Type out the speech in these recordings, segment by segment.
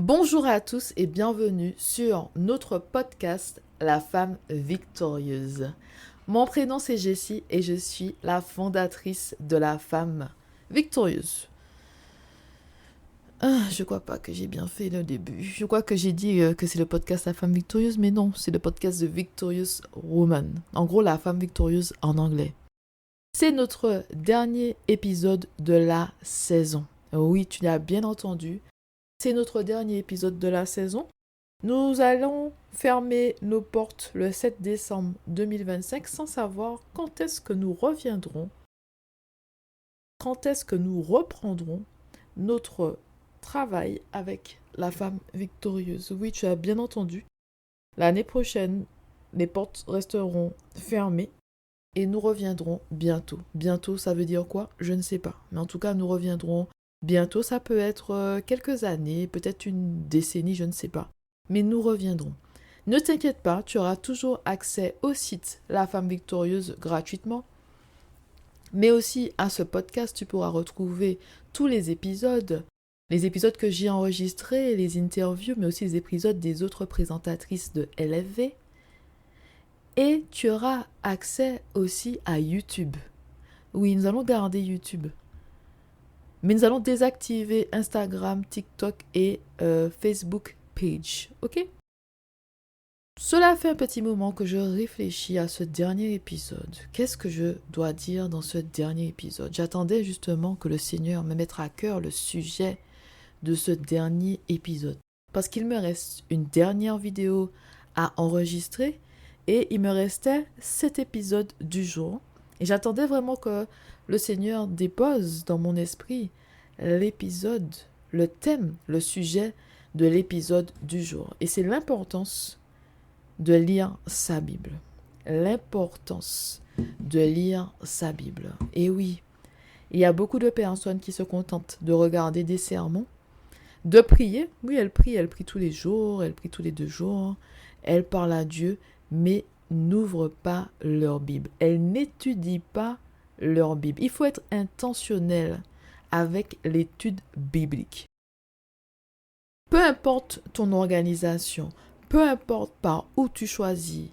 Bonjour à tous et bienvenue sur notre podcast La femme victorieuse. Mon prénom c'est Jessie et je suis la fondatrice de La femme victorieuse. Je crois pas que j'ai bien fait le début. Je crois que j'ai dit que c'est le podcast La femme victorieuse, mais non, c'est le podcast de Victorious Woman. En gros, La femme victorieuse en anglais. C'est notre dernier épisode de la saison. Oui, tu l'as bien entendu. C'est notre dernier épisode de la saison. Nous allons fermer nos portes le 7 décembre 2025 sans savoir quand est-ce que nous reviendrons, quand est-ce que nous reprendrons notre travail avec la femme victorieuse. Oui, tu as bien entendu. L'année prochaine, les portes resteront fermées et nous reviendrons bientôt. Bientôt, ça veut dire quoi? Je ne sais pas. Mais en tout cas, nous reviendrons bientôt. Ça peut être quelques années, peut-être une décennie, je ne sais pas. Mais nous reviendrons. Ne t'inquiète pas, tu auras toujours accès au site La Femme Victorieuse gratuitement. Mais aussi à ce podcast, tu pourras retrouver tous les épisodes que j'ai enregistrés, les interviews, mais aussi les épisodes des autres présentatrices de LFV. Et tu auras accès aussi à YouTube. Oui, nous allons garder YouTube. Mais nous allons désactiver Instagram, TikTok et Facebook page. Ok? Cela fait un petit moment que je réfléchis à ce dernier épisode. Qu'est-ce que je dois dire dans ce dernier épisode? J'attendais justement que le Seigneur me mette à cœur le sujet de ce dernier épisode. Parce qu'il me reste une dernière vidéo à enregistrer et il me restait cet épisode du jour. Et j'attendais vraiment que le Seigneur dépose dans mon esprit l'épisode, le thème, le sujet de l'épisode du jour. Et c'est l'importance de lire sa Bible. L'importance de lire sa Bible. Et oui, il y a beaucoup de personnes qui se contentent de regarder des sermons, de prier. Oui, elle prie tous les jours, elle prie tous les 2 jours, elle parle à Dieu, mais n'ouvrent pas leur Bible. Elles n'étudient pas leur Bible. Il faut être intentionnel avec l'étude biblique. Peu importe ton organisation, peu importe par où tu choisis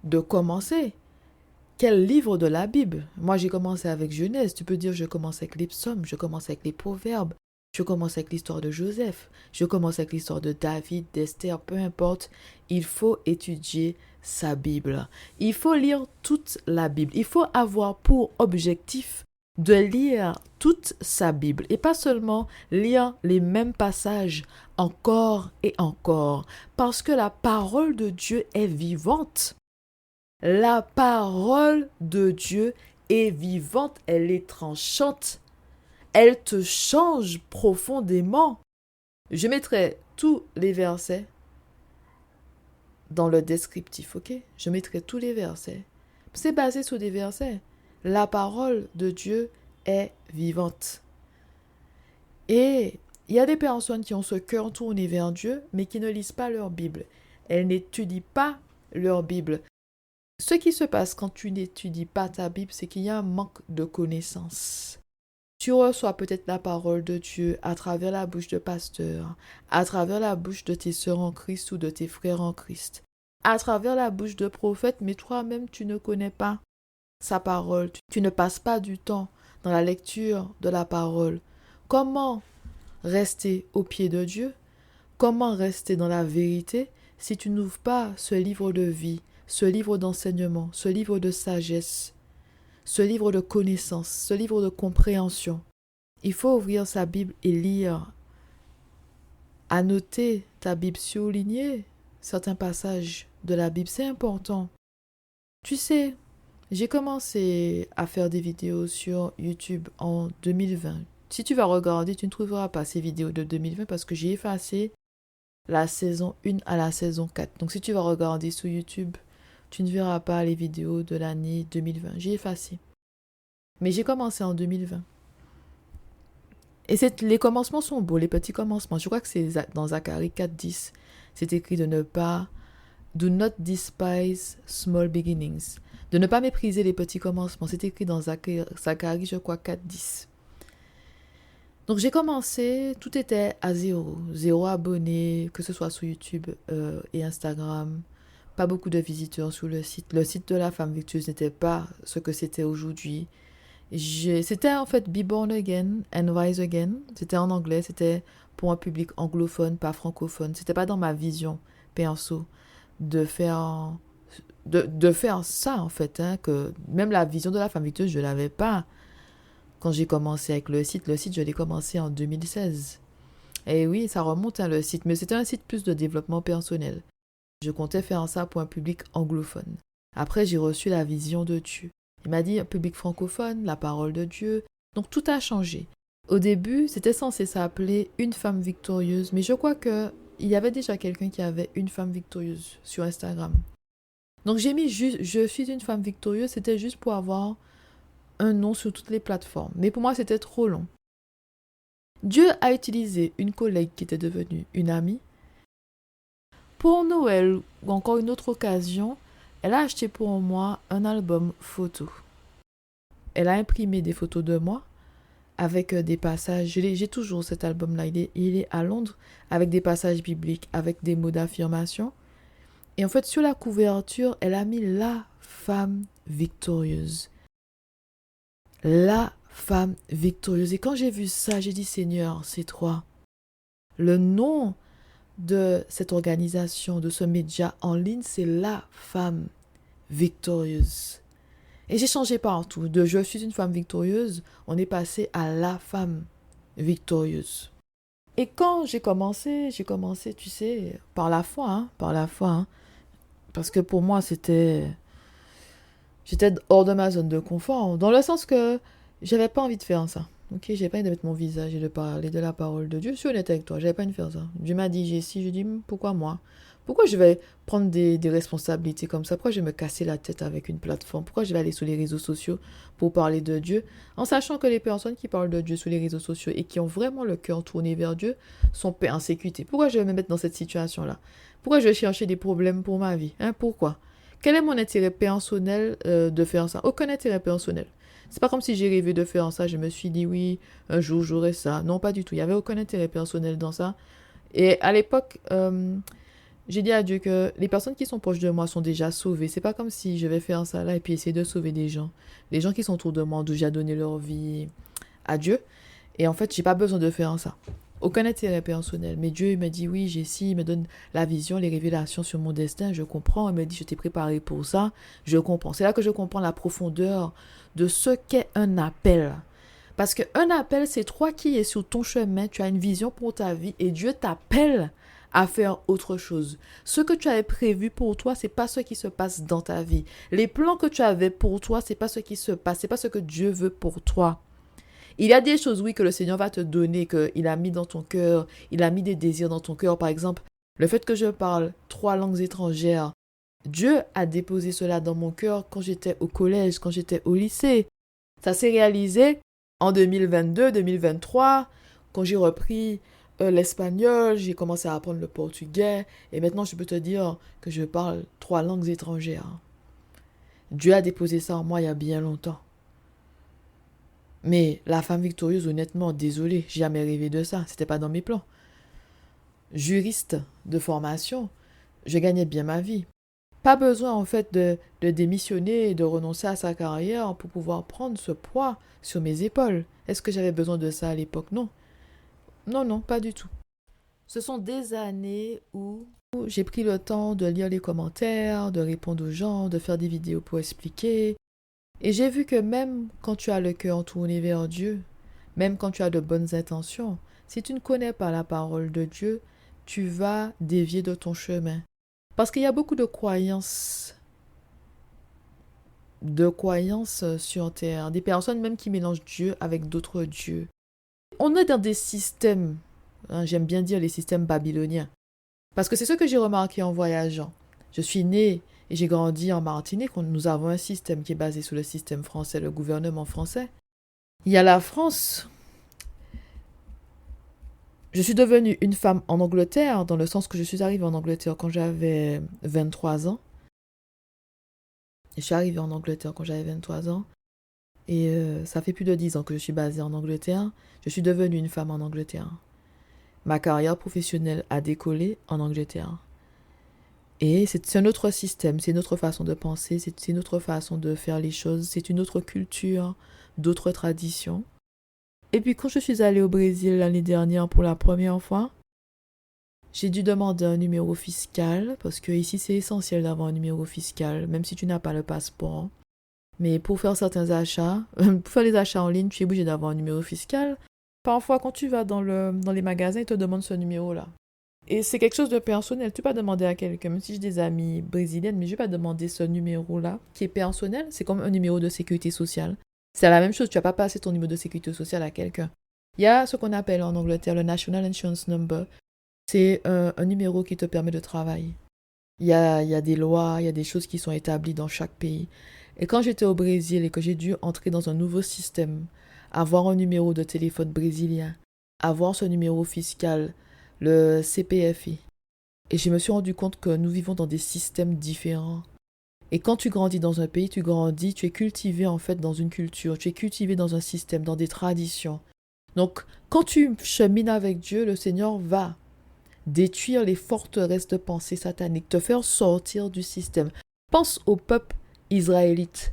de commencer, quel livre de la Bible? Moi, j'ai commencé avec Genèse. Tu peux dire, je commence avec les psaumes, je commence avec les proverbes, je commence avec l'histoire de Joseph, je commence avec l'histoire de David, d'Esther, peu importe. Il faut étudier sa Bible. Il faut lire toute la Bible. Il faut avoir pour objectif de lire toute sa Bible et pas seulement lire les mêmes passages encore et encore, parce que la parole de Dieu est vivante. La parole de Dieu est vivante, elle est tranchante, elle te change profondément. Je mettrai tous les versets dans le descriptif, ok? Je mettrai tous les versets. C'est basé sur des versets. La parole de Dieu est vivante. Et il y a des personnes qui ont ce cœur tourné vers Dieu, mais qui ne lisent pas leur Bible. Elles n'étudient pas leur Bible. Ce qui se passe quand tu n'étudies pas ta Bible, c'est qu'il y a un manque de connaissances. Tu reçois peut-être la parole de Dieu à travers la bouche de pasteurs, à travers la bouche de tes sœurs en Christ ou de tes frères en Christ, à travers la bouche de prophètes, mais toi-même tu ne connais pas sa parole. Tu ne passes pas du temps dans la lecture de la parole. Comment rester au pied de Dieu? Comment rester dans la vérité si tu n'ouvres pas ce livre de vie, ce livre d'enseignement, ce livre de sagesse, ce livre de connaissance, ce livre de compréhension? Il faut ouvrir sa Bible et lire, annoter ta Bible, souligner certains passages de la Bible, c'est important. Tu sais, j'ai commencé à faire des vidéos sur YouTube en 2020. Si tu vas regarder, tu ne trouveras pas ces vidéos de 2020 parce que j'ai effacé la saison 1 à la saison 4. Donc si tu vas regarder sur YouTube, tu ne verras pas les vidéos de l'année 2020. J'ai effacé. Mais j'ai commencé en 2020. Et les commencements sont beaux, les petits commencements. Je crois que c'est dans Zacharie 4:10. C'est écrit de ne pas... Do not despise small beginnings. De ne pas mépriser les petits commencements. C'est écrit dans Zacharie, je crois, 4:10. Donc j'ai commencé, tout était à zéro. Zéro abonné, que ce soit sur YouTube et Instagram. Pas beaucoup de visiteurs sur le site. Le site de la femme victieuse n'était pas ce que c'était aujourd'hui. C'était en fait Be Born Again and Rise Again. C'était en anglais, c'était pour un public anglophone, pas francophone. C'était pas dans ma vision perso de faire, de faire ça en fait. Hein, que même la vision de la femme victieuse, je l'avais pas quand j'ai commencé avec le site. Le site, je l'ai commencé en 2016. Et oui, ça remonte à le site, mais c'était un site plus de développement personnel. Je comptais faire ça pour un public anglophone. Après, j'ai reçu la vision de Dieu. Il m'a dit un public francophone, la parole de Dieu. Donc tout a changé. Au début, c'était censé s'appeler Une femme victorieuse, mais je crois que il y avait déjà quelqu'un qui avait Une femme victorieuse sur Instagram. Donc j'ai mis juste Je suis une femme victorieuse, c'était juste pour avoir un nom sur toutes les plateformes. Mais pour moi, c'était trop long. Dieu a utilisé une collègue qui était devenue une amie. Pour Noël ou encore une autre occasion, elle a acheté pour moi un album photo. Elle a imprimé des photos de moi avec des passages. J'ai toujours cet album-là. Il est à Londres avec des passages bibliques, avec des mots d'affirmation. Et en fait, sur la couverture, elle a mis la femme victorieuse. La femme victorieuse. Et quand j'ai vu ça, j'ai dit, Seigneur, c'est toi. Le nom de cette organisation, de ce média en ligne, c'est la femme victorieuse. Et j'ai changé partout. De je suis une femme victorieuse, on est passé à la femme victorieuse. Et quand j'ai commencé, tu sais, par la foi, hein. Parce que pour moi, j'étais hors de ma zone de confort, dans le sens que j'avais pas envie de faire ça. Ok, j'avais pas envie de mettre mon visage et de parler de la parole de Dieu. Je suis honnête avec toi, j'avais pas envie de faire ça. Dieu m'a dit, j'ai si, je dis, pourquoi moi? Pourquoi je vais prendre des responsabilités comme ça? Pourquoi je vais me casser la tête avec une plateforme? Pourquoi je vais aller sur les réseaux sociaux pour parler de Dieu? En sachant que les personnes qui parlent de Dieu sur les réseaux sociaux et qui ont vraiment le cœur tourné vers Dieu sont persécutées. Pourquoi je vais me mettre dans cette situation-là? Pourquoi je vais chercher des problèmes pour ma vie? Hein, pourquoi? Quel est mon intérêt personnel de faire ça? Aucun intérêt personnel. C'est pas comme si j'ai rêvé de faire ça, je me suis dit oui, un jour j'aurai ça. Non, pas du tout. Il n'y avait aucun intérêt personnel dans ça. Et à l'époque, j'ai dit à Dieu que les personnes qui sont proches de moi sont déjà sauvées. C'est pas comme si je vais faire ça là et puis essayer de sauver des gens. Les gens qui sont autour de moi ont déjà donné leur vie à Dieu. Et en fait, j'ai pas besoin de faire ça. Aucun intérêt personnel. Mais Dieu il me dit oui, j'ai si, il me donne la vision, les révélations sur mon destin. Je comprends. Il me dit je t'ai préparé pour ça. Je comprends. C'est là que je comprends la profondeur de ce qu'est un appel. Parce qu'un appel, c'est toi qui es sur ton chemin, tu as une vision pour ta vie et Dieu t'appelle à faire autre chose. Ce que tu avais prévu pour toi, c'est pas ce qui se passe dans ta vie. Les plans que tu avais pour toi, c'est pas ce qui se passe, c'est pas ce que Dieu veut pour toi. Il y a des choses, oui, que le Seigneur va te donner, qu'il a mis dans ton cœur, il a mis des désirs dans ton cœur. Par exemple, le fait que je parle 3 langues étrangères, Dieu a déposé cela dans mon cœur quand j'étais au collège, quand j'étais au lycée. Ça s'est réalisé en 2022, 2023, quand j'ai repris l'espagnol, j'ai commencé à apprendre le portugais, et maintenant je peux te dire que je parle 3 langues étrangères. Dieu a déposé ça en moi il y a bien longtemps. Mais la femme victorieuse, honnêtement, désolée, j'ai jamais rêvé de ça, c'était pas dans mes plans. Juriste de formation, je gagnais bien ma vie. Pas besoin en fait de démissionner et de renoncer à sa carrière pour pouvoir prendre ce poids sur mes épaules. Est-ce que j'avais besoin de ça à l'époque? Non. Non, non, pas du tout. Ce sont des années où j'ai pris le temps de lire les commentaires, de répondre aux gens, de faire des vidéos pour expliquer. Et j'ai vu que même quand tu as le cœur tourné vers Dieu, même quand tu as de bonnes intentions, si tu ne connais pas la parole de Dieu, tu vas dévier de ton chemin. Parce qu'il y a beaucoup de croyances sur terre, des personnes même qui mélangent Dieu avec d'autres dieux. On est dans des systèmes, hein, j'aime bien dire les systèmes babyloniens, parce que c'est ce que j'ai remarqué en voyageant. Je suis née et j'ai grandi en Martinique, nous avons un système qui est basé sur le système français, le gouvernement français. Il y a la France. Je suis devenue une femme en Angleterre, dans le sens que je suis arrivée en Angleterre quand j'avais 23 ans. Je suis arrivée en Angleterre quand j'avais 23 ans. Et ça fait plus de 10 ans que je suis basée en Angleterre. Je suis devenue une femme en Angleterre. Ma carrière professionnelle a décollé en Angleterre. Et c'est un autre système, c'est une autre façon de penser, c'est une autre façon de faire les choses, c'est une autre culture, d'autres traditions. Et puis quand je suis allée au Brésil l'année dernière pour la première fois, j'ai dû demander un numéro fiscal, parce que ici c'est essentiel d'avoir un numéro fiscal, même si tu n'as pas le passeport. Mais pour faire certains achats, pour faire les achats en ligne, tu es obligé d'avoir un numéro fiscal. Parfois, quand tu vas dans les magasins, ils te demandent ce numéro-là. Et c'est quelque chose de personnel. Tu peux pas demander à quelqu'un, même si j'ai des amies brésiliennes, mais je vais pas demander ce numéro-là, qui est personnel. C'est comme un numéro de sécurité sociale. C'est la même chose, tu vas pas passer ton numéro de sécurité sociale à quelqu'un. Il y a ce qu'on appelle en Angleterre le National Insurance Number. C'est un numéro qui te permet de travailler. Il y a des lois, il y a des choses qui sont établies dans chaque pays. Et quand j'étais au Brésil et que j'ai dû entrer dans un nouveau système, avoir un numéro de téléphone brésilien, avoir ce numéro fiscal, le CPFI, et je me suis rendu compte que nous vivons dans des systèmes différents. Et quand tu grandis dans un pays, tu grandis, tu es cultivé en fait dans une culture, tu es cultivé dans un système, dans des traditions. Donc, quand tu chemines avec Dieu, le Seigneur va détruire les forteresses de pensée sataniques, te faire sortir du système. Pense au peuple israélite.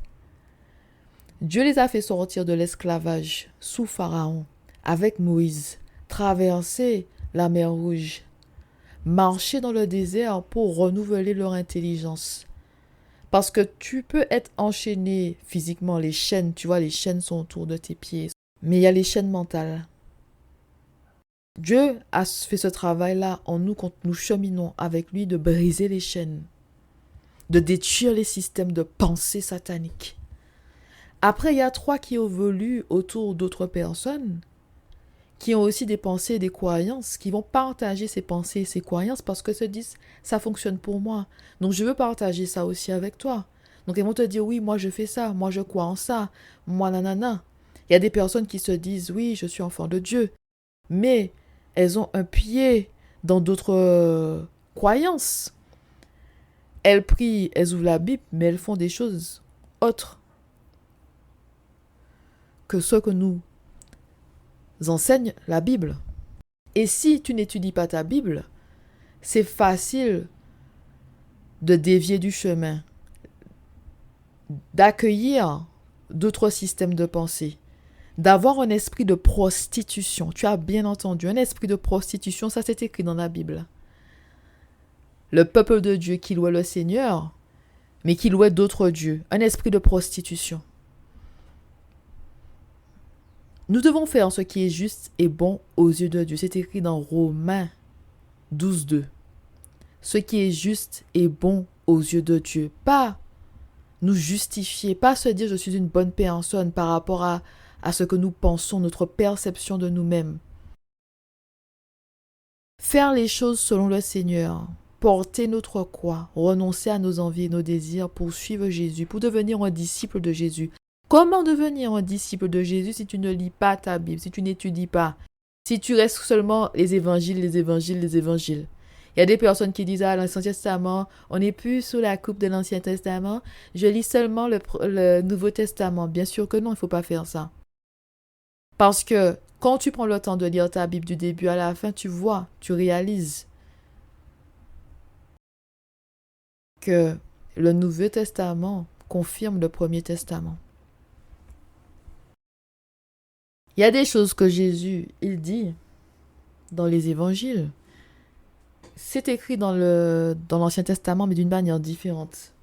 Dieu les a fait sortir de l'esclavage sous Pharaon, avec Moïse, traverser la mer Rouge, marcher dans le désert pour renouveler leur intelligence. Parce que tu peux être enchaîné physiquement, les chaînes, tu vois, les chaînes sont autour de tes pieds. Mais il y a les chaînes mentales. Dieu a fait ce travail-là en nous quand nous cheminons avec lui de briser les chaînes, de détruire les systèmes de pensée sataniques. Après, il y a trois qui évoluent autour d'autres personnes qui ont aussi des pensées et des croyances, qui vont partager ces pensées et ces croyances parce que se disent ça fonctionne pour moi. Donc je veux partager ça aussi avec toi. Donc ils vont te dire oui, moi je fais ça, moi je crois en ça, moi nanana. Il y a des personnes qui se disent oui, je suis enfant de Dieu, mais elles ont un pied dans d'autres croyances. Elles prient, elles ouvrent la Bible, mais elles font des choses autres que ce que nous enseigne la Bible. Et si tu n'étudies pas ta Bible, c'est facile de dévier du chemin, d'accueillir d'autres systèmes de pensée, d'avoir un esprit de prostitution. Tu as bien entendu, un esprit de prostitution, ça c'est écrit dans la Bible. Le peuple de Dieu qui louait le Seigneur, mais qui louait d'autres dieux. Un esprit de prostitution. Nous devons faire ce qui est juste et bon aux yeux de Dieu. C'est écrit dans Romains 12:2. Ce qui est juste et bon aux yeux de Dieu. Pas nous justifier, pas se dire je suis une bonne personne par rapport à ce que nous pensons, notre perception de nous-mêmes. Faire les choses selon le Seigneur. Porter notre croix, renoncer à nos envies et nos désirs pour suivre Jésus, pour devenir un disciple de Jésus. Comment devenir un disciple de Jésus si tu ne lis pas ta Bible, si tu n'étudies pas, si tu restes seulement les évangiles, les évangiles, les évangiles. Il y a des personnes qui disent, l'Ancien Testament, on n'est plus sous la coupe de l'Ancien Testament, je lis seulement le Nouveau Testament. Bien sûr que non, il ne faut pas faire ça. Parce que quand tu prends le temps de lire ta Bible du début à la fin, tu vois, tu réalises que le Nouveau Testament confirme le Premier Testament. Il y a des choses que Jésus, il dit dans les évangiles. C'est écrit dans l'Ancien Testament, mais d'une manière différente.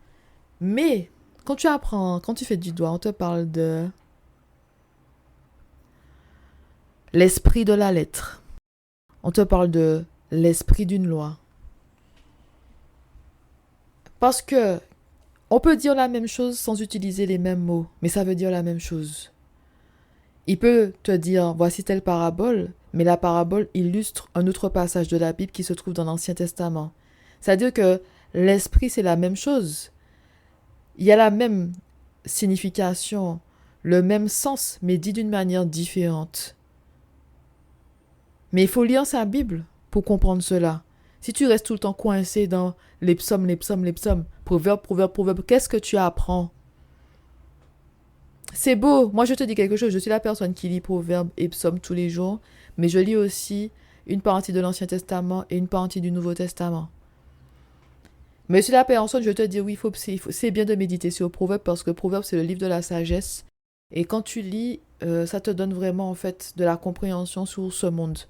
Mais, quand tu apprends, quand tu fais du doigt, on te parle de l'esprit de la lettre. On te parle de l'esprit d'une loi. Parce que on peut dire la même chose sans utiliser les mêmes mots, mais ça veut dire la même chose. Il peut te dire, voici telle parabole, mais la parabole illustre un autre passage de la Bible qui se trouve dans l'Ancien Testament. C'est-à-dire que l'esprit, c'est la même chose. Il y a la même signification, le même sens, mais dit d'une manière différente. Mais il faut lire sa Bible pour comprendre cela. Si tu restes tout le temps coincé dans les psaumes, proverbe, qu'est-ce que tu apprends? C'est beau. Moi, je te dis quelque chose. Je suis la personne qui lit Proverbes et Psaumes tous les jours, mais je lis aussi une partie de l'Ancien Testament et une partie du Nouveau Testament. Mais je suis la personne, je te dis, oui, c'est bien de méditer sur Proverbes parce que Proverbes, c'est le livre de la sagesse. Et quand tu lis, ça te donne vraiment, en fait, de la compréhension sur ce monde.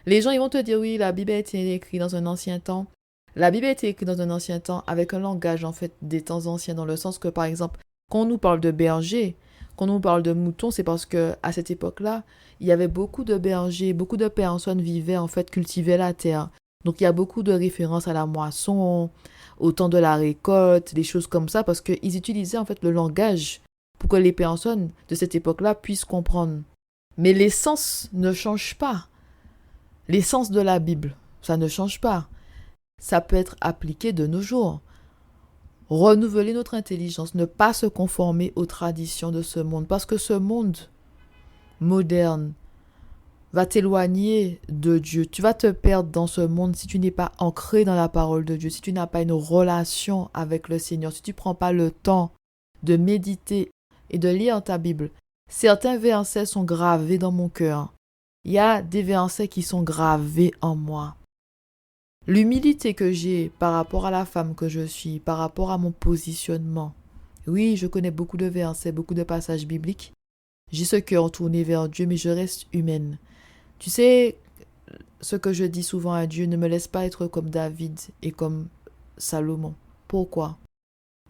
Les gens, ils vont te dire, oui, la Bible a été écrite dans un ancien temps. La Bible a été écrite dans un ancien temps avec un langage, en fait, des temps anciens, dans le sens que, par exemple, quand on nous parle de bergers, quand on nous parle de moutons, c'est parce que à cette époque-là, il y avait beaucoup de bergers, beaucoup de personnes vivaient, en fait, cultivaient la terre. Donc, il y a beaucoup de références à la moisson, au temps de la récolte, des choses comme ça, parce qu'ils utilisaient, en fait, le langage pour que les personnes de cette époque-là puissent comprendre. Mais l'essence ne change pas. L'essence de la Bible, ça ne change pas. Ça peut être appliqué de nos jours. Renouveler notre intelligence, ne pas se conformer aux traditions de ce monde, parce que ce monde moderne va t'éloigner de Dieu. Tu vas te perdre dans ce monde si tu n'es pas ancré dans la parole de Dieu, si tu n'as pas une relation avec le Seigneur, si tu ne prends pas le temps de méditer et de lire ta Bible. Certains versets sont gravés dans mon cœur. Il y a des versets qui sont gravés en moi. L'humilité que j'ai par rapport à la femme que je suis, par rapport à mon positionnement. Oui, je connais beaucoup de versets, beaucoup de passages bibliques. J'ai ce cœur tourné vers Dieu, mais je reste humaine. Tu sais, ce que je dis souvent à Dieu, ne me laisse pas être comme David et comme Salomon. Pourquoi?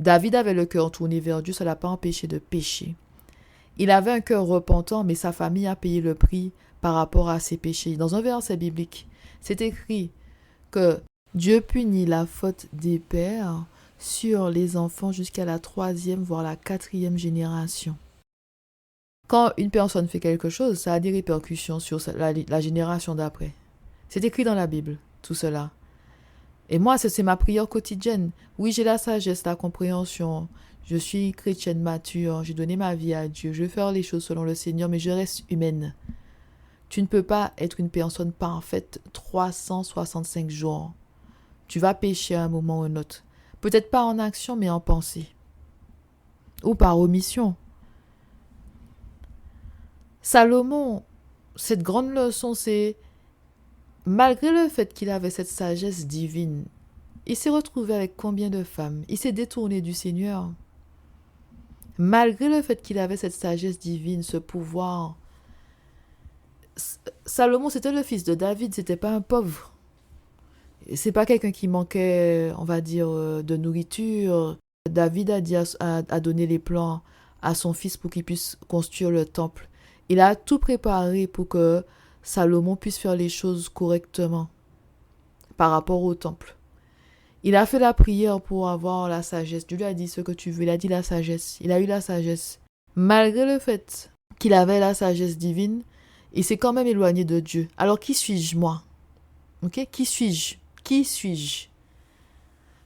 David avait le cœur tourné vers Dieu, ça ne l'a pas empêché de pécher. Il avait un cœur repentant, mais sa famille a payé le prix par rapport à ses péchés. Dans un verset biblique, c'est écrit que Dieu punit la faute des pères sur les enfants jusqu'à la 3e, voire la 4e génération. Quand une personne fait quelque chose, ça a des répercussions sur la génération d'après. C'est écrit dans la Bible, tout cela. Et moi, c'est ma prière quotidienne. Oui, j'ai la sagesse, la compréhension. Je suis chrétienne mature, j'ai donné ma vie à Dieu. Je vais faire les choses selon le Seigneur, mais je reste humaine. Tu ne peux pas être une personne parfaite 365 jours. Tu vas pécher à un moment ou un autre. Peut-être pas en action, mais en pensée. Ou par omission. Salomon, cette grande leçon, c'est malgré le fait qu'il avait cette sagesse divine, il s'est retrouvé avec combien de femmes? Il s'est détourné du Seigneur. Malgré le fait qu'il avait cette sagesse divine, ce pouvoir, Salomon, c'était le fils de David, c'était pas un pauvre. C'est pas quelqu'un qui manquait, on va dire, de nourriture. David a donné les plans à son fils pour qu'il puisse construire le temple. Il a tout préparé pour que Salomon puisse faire les choses correctement par rapport au temple. Il a fait la prière pour avoir la sagesse. Dieu lui a dit ce que tu veux. Il a dit la sagesse. Il a eu la sagesse. Malgré le fait qu'il avait la sagesse divine, il s'est quand même éloigné de Dieu. Alors qui suis-je, moi? Ok? Qui suis-je? Qui suis-je?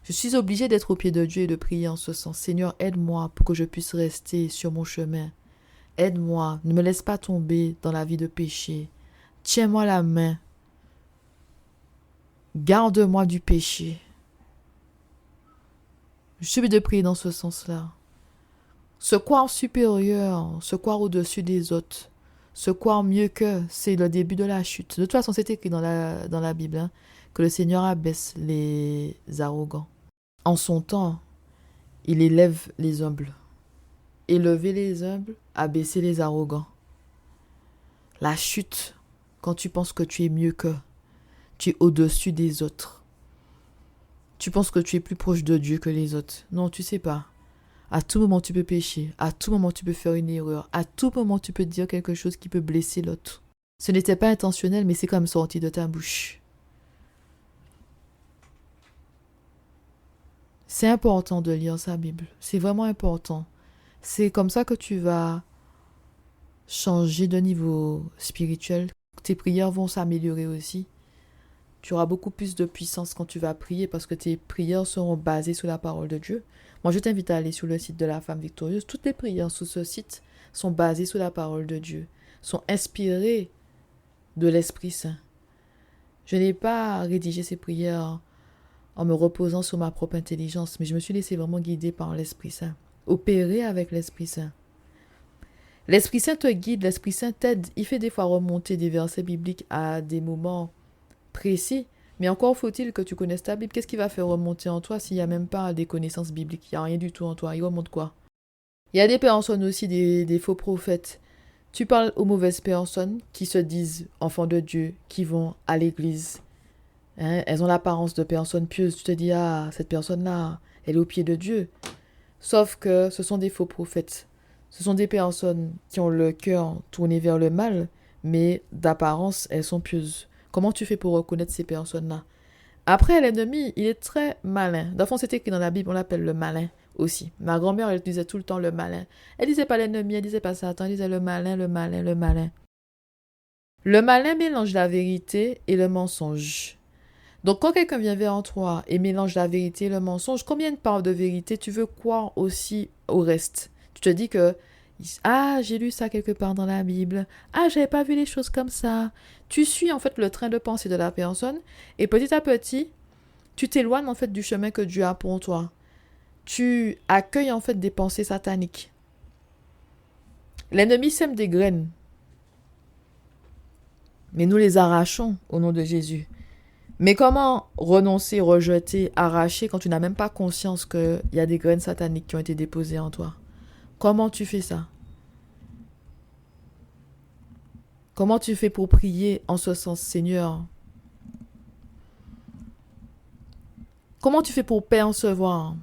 Je suis obligée d'être au pied de Dieu et de prier en ce sens. Seigneur, aide-moi pour que je puisse rester sur mon chemin. Aide-moi, ne me laisse pas tomber dans la vie de péché. Tiens-moi la main. Garde-moi du péché. Je suis obligée de prier dans ce sens-là. Se croire supérieur, se croire au-dessus des autres, se croire mieux qu'eux, c'est le début de la chute. De toute façon, c'est écrit dans la Bible, hein, que le Seigneur abaisse les arrogants. En son temps, il élève les humbles. Élever les humbles, abaisser les arrogants. La chute, quand tu penses que tu es mieux qu'eux, tu es au-dessus des autres. Tu penses que tu es plus proche de Dieu que les autres. Non, tu sais pas. À tout moment, tu peux pécher. À tout moment, tu peux faire une erreur. À tout moment, tu peux dire quelque chose qui peut blesser l'autre. Ce n'était pas intentionnel, mais c'est comme sorti de ta bouche. C'est important de lire sa Bible. C'est vraiment important. C'est comme ça que tu vas changer de niveau spirituel. Tes prières vont s'améliorer aussi. Tu auras beaucoup plus de puissance quand tu vas prier parce que tes prières seront basées sur la parole de Dieu. Moi, je t'invite à aller sur le site de la femme victorieuse. Toutes les prières sur ce site sont basées sur la parole de Dieu, sont inspirées de l'Esprit Saint. Je n'ai pas rédigé ces prières en me reposant sur ma propre intelligence, mais je me suis laissé vraiment guider par l'Esprit Saint, opérer avec l'Esprit Saint. L'Esprit Saint te guide, l'Esprit Saint t'aide. Il fait des fois remonter des versets bibliques à des moments précis. Mais encore faut-il que tu connaisses ta Bible. Qu'est-ce qui va faire remonter en toi s'il n'y a même pas des connaissances bibliques? Il n'y a rien du tout en toi. Il remonte quoi? Il y a des personnes aussi, des faux prophètes. Tu parles aux mauvaises personnes qui se disent enfants de Dieu, qui vont à l'église. Hein, elles ont l'apparence de personnes pieuses. Tu te dis, ah, cette personne-là, elle est au pied de Dieu. Sauf que ce sont des faux prophètes. Ce sont des personnes qui ont le cœur tourné vers le mal, mais d'apparence, elles sont pieuses. Comment tu fais pour reconnaître ces personnes-là? Après, l'ennemi, il est très malin. Dans le fond, c'est écrit dans la Bible, on l'appelle le malin aussi. Ma grand-mère, elle disait tout le temps le malin. Elle disait pas l'ennemi, elle disait pas Satan, elle disait le malin, le malin, le malin. Le malin mélange la vérité et le mensonge. Donc, quand quelqu'un vient vers toi et mélange la vérité et le mensonge, combien de parts de vérité tu veux croire aussi au reste? Tu te dis que, ah, j'ai lu ça quelque part dans la Bible. Ah, j'avais pas vu les choses comme ça. Tu suis en fait le train de pensée de la personne et petit à petit, tu t'éloignes en fait du chemin que Dieu a pour toi. Tu accueilles en fait des pensées sataniques. L'ennemi sème des graines, mais nous les arrachons au nom de Jésus. Mais comment renoncer, rejeter, arracher quand tu n'as même pas conscience qu'il y a des graines sataniques qui ont été déposées en toi? Comment tu fais ça? Comment tu fais pour prier en ce sens, Seigneur? Comment tu fais pour percevoir?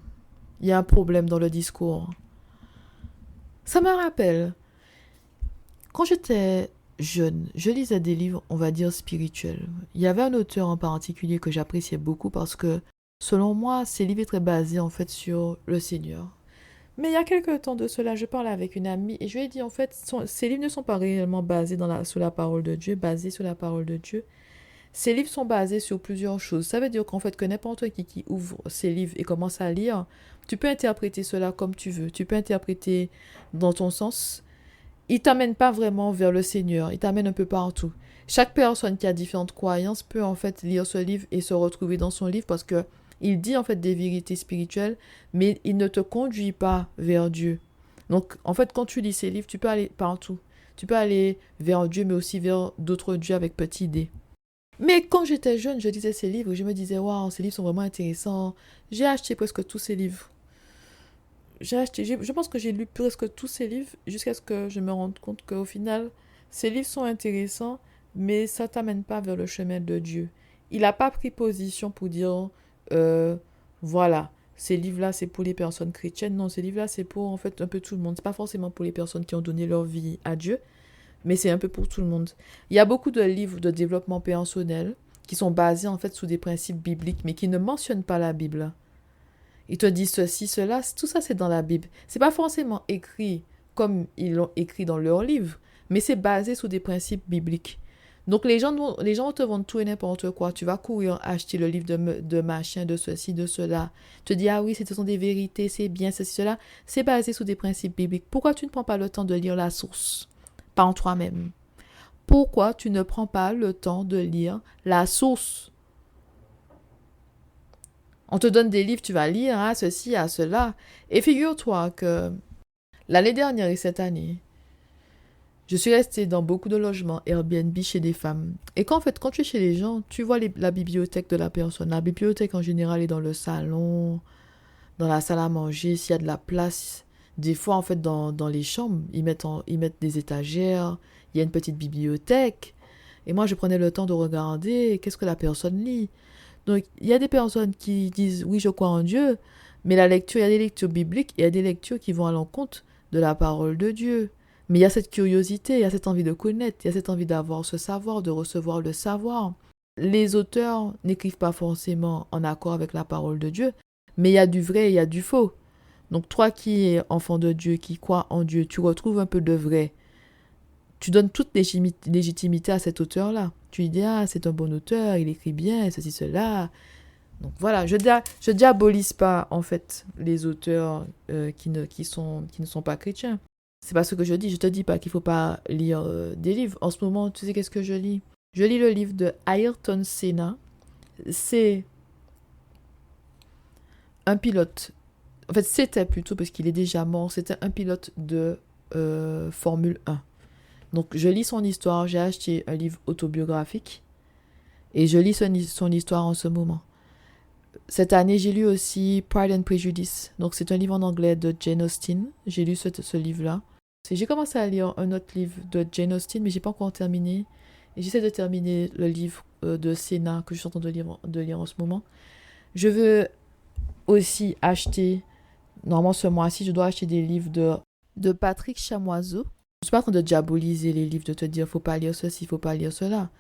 Il y a un problème dans le discours. Ça me rappelle, quand j'étais jeune, je lisais des livres, on va dire, spirituels. Il y avait un auteur en particulier que j'appréciais beaucoup parce que, selon moi, ses livres étaient basés en fait sur le Seigneur. Mais il y a quelques temps de cela, je parlais avec une amie et je lui ai dit en fait, ces livres ne sont pas réellement basés sur la parole de Dieu, basés sur la parole de Dieu. Ces livres sont basés sur plusieurs choses. Ça veut dire qu'en fait, que n'importe qui ouvre ces livres et commence à lire, tu peux interpréter cela comme tu veux. Tu peux interpréter dans ton sens. Il t'amène pas vraiment vers le Seigneur. Il t'amène un peu partout. Chaque personne qui a différentes croyances peut en fait lire ce livre et se retrouver dans son livre parce que il dit en fait des vérités spirituelles, mais il ne te conduit pas vers Dieu. Donc en fait, quand tu lis ces livres, tu peux aller partout. Tu peux aller vers Dieu, mais aussi vers d'autres dieux avec petite idée. Mais quand j'étais jeune, je lisais ces livres et je me disais, waouh, ces livres sont vraiment intéressants. J'ai acheté presque tous ces livres. Je pense que j'ai lu presque tous ces livres jusqu'à ce que je me rende compte qu'au final, ces livres sont intéressants, mais ça t'amène pas vers le chemin de Dieu. Il n'a pas pris position pour dire, euh, voilà, ces livres-là, c'est pour les personnes chrétiennes. Non, ces livres-là, c'est pour en fait un peu tout le monde. C'est pas forcément pour les personnes qui ont donné leur vie à Dieu, mais c'est un peu pour tout le monde. Il y a beaucoup de livres de développement personnel qui sont basés en fait sur des principes bibliques, mais qui ne mentionnent pas la Bible. Ils te disent ceci, cela, tout ça c'est dans la Bible. C'est pas forcément écrit comme ils l'ont écrit dans leur livre, mais c'est basé sur des principes bibliques. Donc les gens te vendent tout et n'importe quoi. Tu vas courir acheter le livre de machin, de ceci, de cela. Tu te dis, ah oui, ce sont des vérités, c'est bien, ceci, cela. C'est basé sur des principes bibliques. Pourquoi tu ne prends pas le temps de lire la source? Pas en toi-même. Pourquoi tu ne prends pas le temps de lire la source? On te donne des livres, tu vas lire à ceci, à cela. Et figure-toi que l'année dernière et cette année, je suis restée dans beaucoup de logements Airbnb chez des femmes. Et qu'en fait, quand tu es chez les gens, tu vois la bibliothèque de la personne. La bibliothèque en général est dans le salon, dans la salle à manger, s'il y a de la place. Des fois, en fait, dans les chambres, ils mettent des étagères, il y a une petite bibliothèque. Et moi, je prenais le temps de regarder qu'est-ce que la personne lit. Donc, il y a des personnes qui disent, oui, je crois en Dieu, mais la lecture, il y a des lectures bibliques et il y a des lectures qui vont à l'encontre de la parole de Dieu. Mais il y a cette curiosité, il y a cette envie de connaître, il y a cette envie d'avoir ce savoir, de recevoir le savoir. Les auteurs n'écrivent pas forcément en accord avec la parole de Dieu, mais il y a du vrai et il y a du faux. Donc, toi qui es enfant de Dieu, qui crois en Dieu, tu retrouves un peu de vrai. Tu donnes toute légitimité à cet auteur-là. Tu lui dis, ah, c'est un bon auteur, il écrit bien, ceci, cela. Donc voilà, je diabolise pas, en fait, les auteurs qui ne sont pas chrétiens. C'est pas ce que je dis. Je te dis pas qu'il faut pas lire des livres. En ce moment, tu sais qu'est-ce que je lis? Je lis le livre de Ayrton Senna. C'est un pilote. En fait, c'était plutôt, parce qu'il est déjà mort, c'était un pilote de Formule 1. Donc, je lis son histoire. J'ai acheté un livre autobiographique et je lis son histoire en ce moment. Cette année, j'ai lu aussi Pride and Prejudice. Donc, c'est un livre en anglais de Jane Austen. J'ai lu ce livre-là. J'ai commencé à lire un autre livre de Jane Austen, mais j'ai pas encore terminé. Et j'essaie de terminer le livre de Sénat que je suis en train de lire en ce moment. Je veux aussi acheter, normalement ce mois-ci, je dois acheter des livres de Patrick Chamoiseau. Je suis pas en train de diaboliser les livres, de te dire faut pas lire ceci, faut pas lire cela.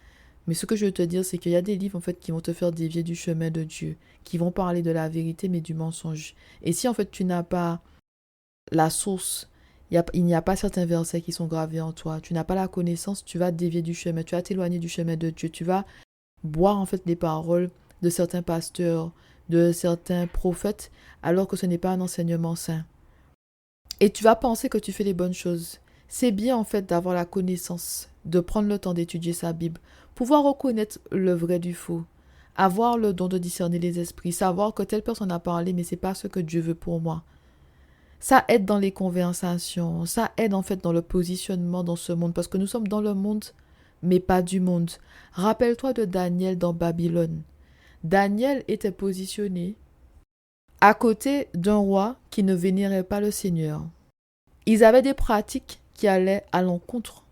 Mais ce que je veux te dire, c'est qu'il y a des livres en fait qui vont te faire dévier du chemin de Dieu, qui vont parler de la vérité mais du mensonge. Et si en fait tu n'as pas la source, il n'y a pas certains versets qui sont gravés en toi, tu n'as pas la connaissance, tu vas dévier du chemin, tu vas t'éloigner du chemin de Dieu, tu vas boire en fait les paroles de certains pasteurs, de certains prophètes, alors que ce n'est pas un enseignement saint. Et tu vas penser que tu fais les bonnes choses. C'est bien en fait d'avoir la connaissance, de prendre le temps d'étudier sa Bible, pouvoir reconnaître le vrai du faux, avoir le don de discerner les esprits, savoir que telle personne a parlé mais c'est pas ce que Dieu veut pour moi. Ça aide dans les conversations, ça aide en fait dans le positionnement dans ce monde parce que nous sommes dans le monde mais pas du monde. Rappelle-toi de Daniel dans Babylone. Daniel était positionné à côté d'un roi qui ne vénérait pas le Seigneur. Ils avaient des pratiques qui allaient à l'encontre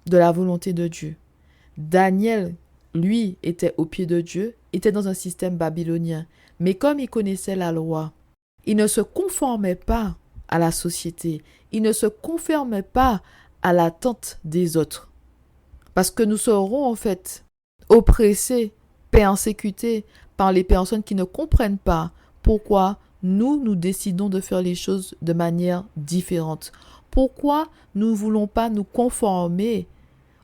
de la volonté de Dieu. Daniel, lui, était au pied de Dieu, était dans un système babylonien. Mais comme il connaissait la loi, il ne se conformait pas à la société. Il ne se conformait pas à l'attente des autres. Parce que nous serons en fait oppressés, persécutés par les personnes qui ne comprennent pas pourquoi nous décidons de faire les choses de manière différente. Pourquoi nous ne voulons pas nous conformer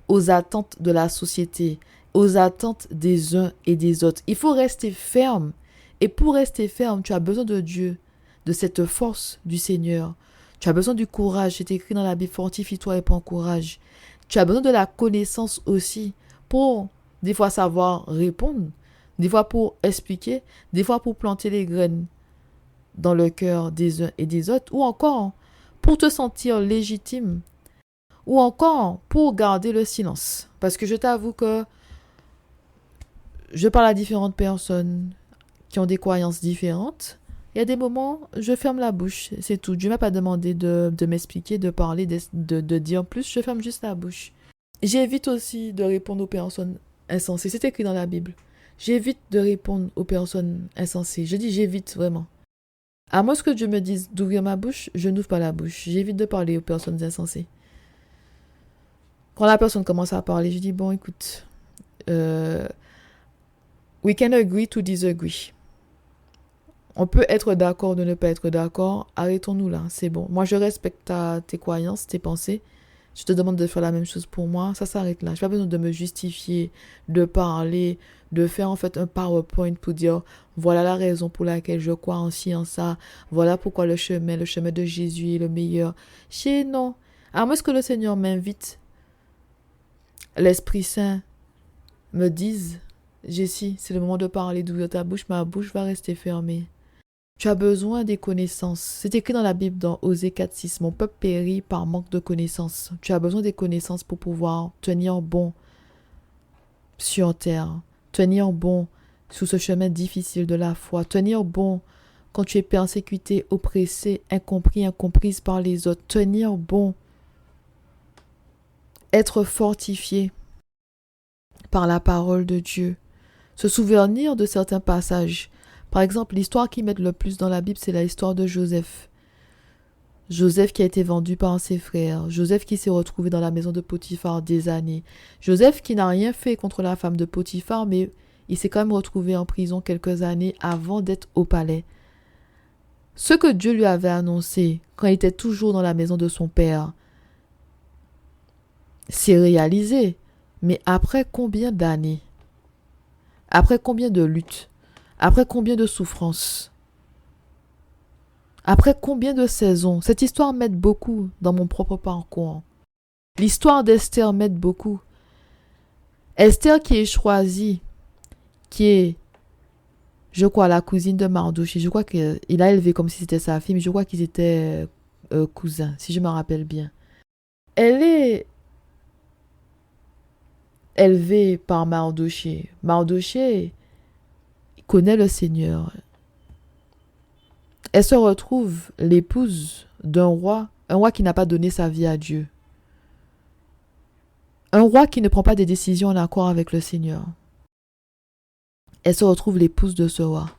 aux attentes de la société, aux attentes des uns et des autres. Il faut rester ferme. Et pour rester ferme, tu as besoin de Dieu, de cette force du Seigneur. Tu as besoin du courage. C'est écrit dans la Bible, fortifie-toi et prends courage. Tu as besoin de la connaissance aussi pour, des fois, savoir répondre, des fois pour expliquer, des fois pour planter les graines dans le cœur des uns et des autres, ou encore pour te sentir légitime, ou encore pour garder le silence. Parce que je t'avoue que je parle à différentes personnes qui ont des croyances différentes. Il y a des moments, je ferme la bouche, c'est tout. Dieu ne m'a pas demandé de m'expliquer, de parler, de dire plus, je ferme juste la bouche. J'évite aussi de répondre aux personnes insensées. C'est écrit dans la Bible. J'évite de répondre aux personnes insensées. Je dis j'évite vraiment. À moins que Dieu me dise d'ouvrir ma bouche, je n'ouvre pas la bouche. J'évite de parler aux personnes insensées. Quand la personne commence à parler, je dis bon écoute, we can agree to disagree. On peut être d'accord de ne pas être d'accord. Arrêtons-nous là, c'est bon. Moi, je respecte tes croyances, tes pensées. Je te demande de faire la même chose pour moi. Ça s'arrête là. Je n'ai pas besoin de me justifier, de parler, de faire en fait un PowerPoint pour dire voilà la raison pour laquelle je crois en ci, en ça. Voilà pourquoi le chemin de Jésus est le meilleur. Non. À moins que le Seigneur m'invite, l'Esprit Saint me dise Jessie, c'est le moment de parler, d'ouvrir ta bouche. Ma bouche va rester fermée. Tu as besoin des connaissances. C'est écrit dans la Bible, dans Osée 4:6. Mon peuple périt par manque de connaissances. Tu as besoin des connaissances pour pouvoir tenir bon sur terre. Tenir bon sous ce chemin difficile de la foi. Tenir bon quand tu es persécuté, oppressé, incompris, incomprise par les autres. Tenir bon. Être fortifié par la parole de Dieu. Se souvenir de certains passages. Par exemple, l'histoire qui m'aide le plus dans la Bible, c'est l'histoire de Joseph. Joseph qui a été vendu par ses frères. Joseph qui s'est retrouvé dans la maison de Potiphar des années. Joseph qui n'a rien fait contre la femme de Potiphar, mais il s'est quand même retrouvé en prison quelques années avant d'être au palais. Ce que Dieu lui avait annoncé quand il était toujours dans la maison de son père, s'est réalisé. Mais après combien d'années? Après combien de luttes? Après combien de souffrances? Après combien de saisons? Cette histoire m'aide beaucoup dans mon propre parcours. L'histoire d'Esther m'aide beaucoup. Esther qui est choisie, qui est, je crois, la cousine de Mardochée. Je crois qu'il a élevé comme si c'était sa fille, mais je crois qu'ils étaient cousins, si je me rappelle bien. Elle est élevée par Mardochée. Mardochée connaît le Seigneur. Elle se retrouve l'épouse d'un roi, un roi qui n'a pas donné sa vie à Dieu. Un roi qui ne prend pas des décisions en accord avec le Seigneur. Elle se retrouve l'épouse de ce roi.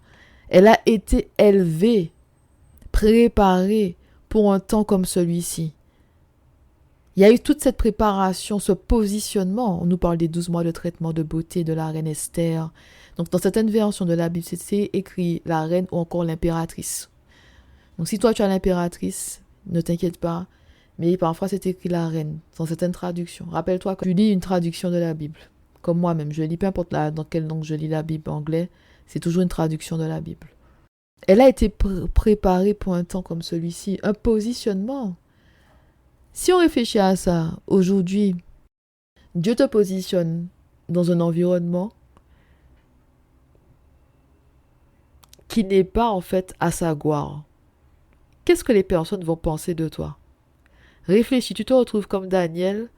Elle a été élevée, préparée pour un temps comme celui-ci. Il y a eu toute cette préparation, ce positionnement. On nous parle des 12 mois de traitement de beauté de la reine Esther. Donc dans certaines versions de la Bible, c'est écrit la reine ou encore l'impératrice. Donc si toi tu as l'impératrice, ne t'inquiète pas. Mais parfois c'est écrit la reine dans certaines traductions. Rappelle-toi que tu lis une traduction de la Bible. Comme moi-même, je lis peu importe dans quelle langue je lis la Bible, anglais, c'est toujours une traduction de la Bible. Elle a été préparée pour un temps comme celui-ci, un positionnement. Si on réfléchit à ça, aujourd'hui, Dieu te positionne dans un environnement qui n'est pas en fait à sa gloire. Qu'est-ce que les personnes vont penser de toi? Réfléchis, tu te retrouves comme Daniel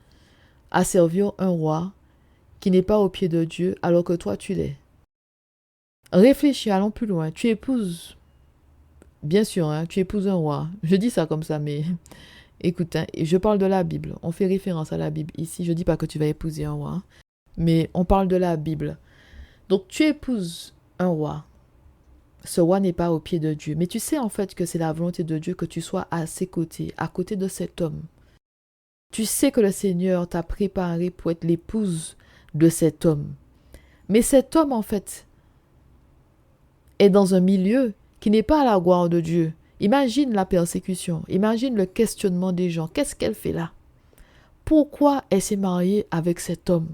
à servir un roi qui n'est pas au pied de Dieu alors que toi tu l'es. Réfléchis, allons plus loin. Tu épouses, bien sûr, hein, tu épouses un roi. Je dis ça comme ça, mais écoute, hein, je parle de la Bible. On fait référence à la Bible ici. Je dis pas que tu vas épouser un roi, hein, mais on parle de la Bible. Donc tu épouses un roi. Ce roi n'est pas au pied de Dieu. Mais tu sais en fait que c'est la volonté de Dieu que tu sois à ses côtés, à côté de cet homme. Tu sais que le Seigneur t'a préparé pour être l'épouse de cet homme. Mais cet homme en fait est dans un milieu qui n'est pas à la gloire de Dieu. Imagine la persécution, imagine le questionnement des gens. Qu'est-ce qu'elle fait là? Pourquoi elle s'est mariée avec cet homme?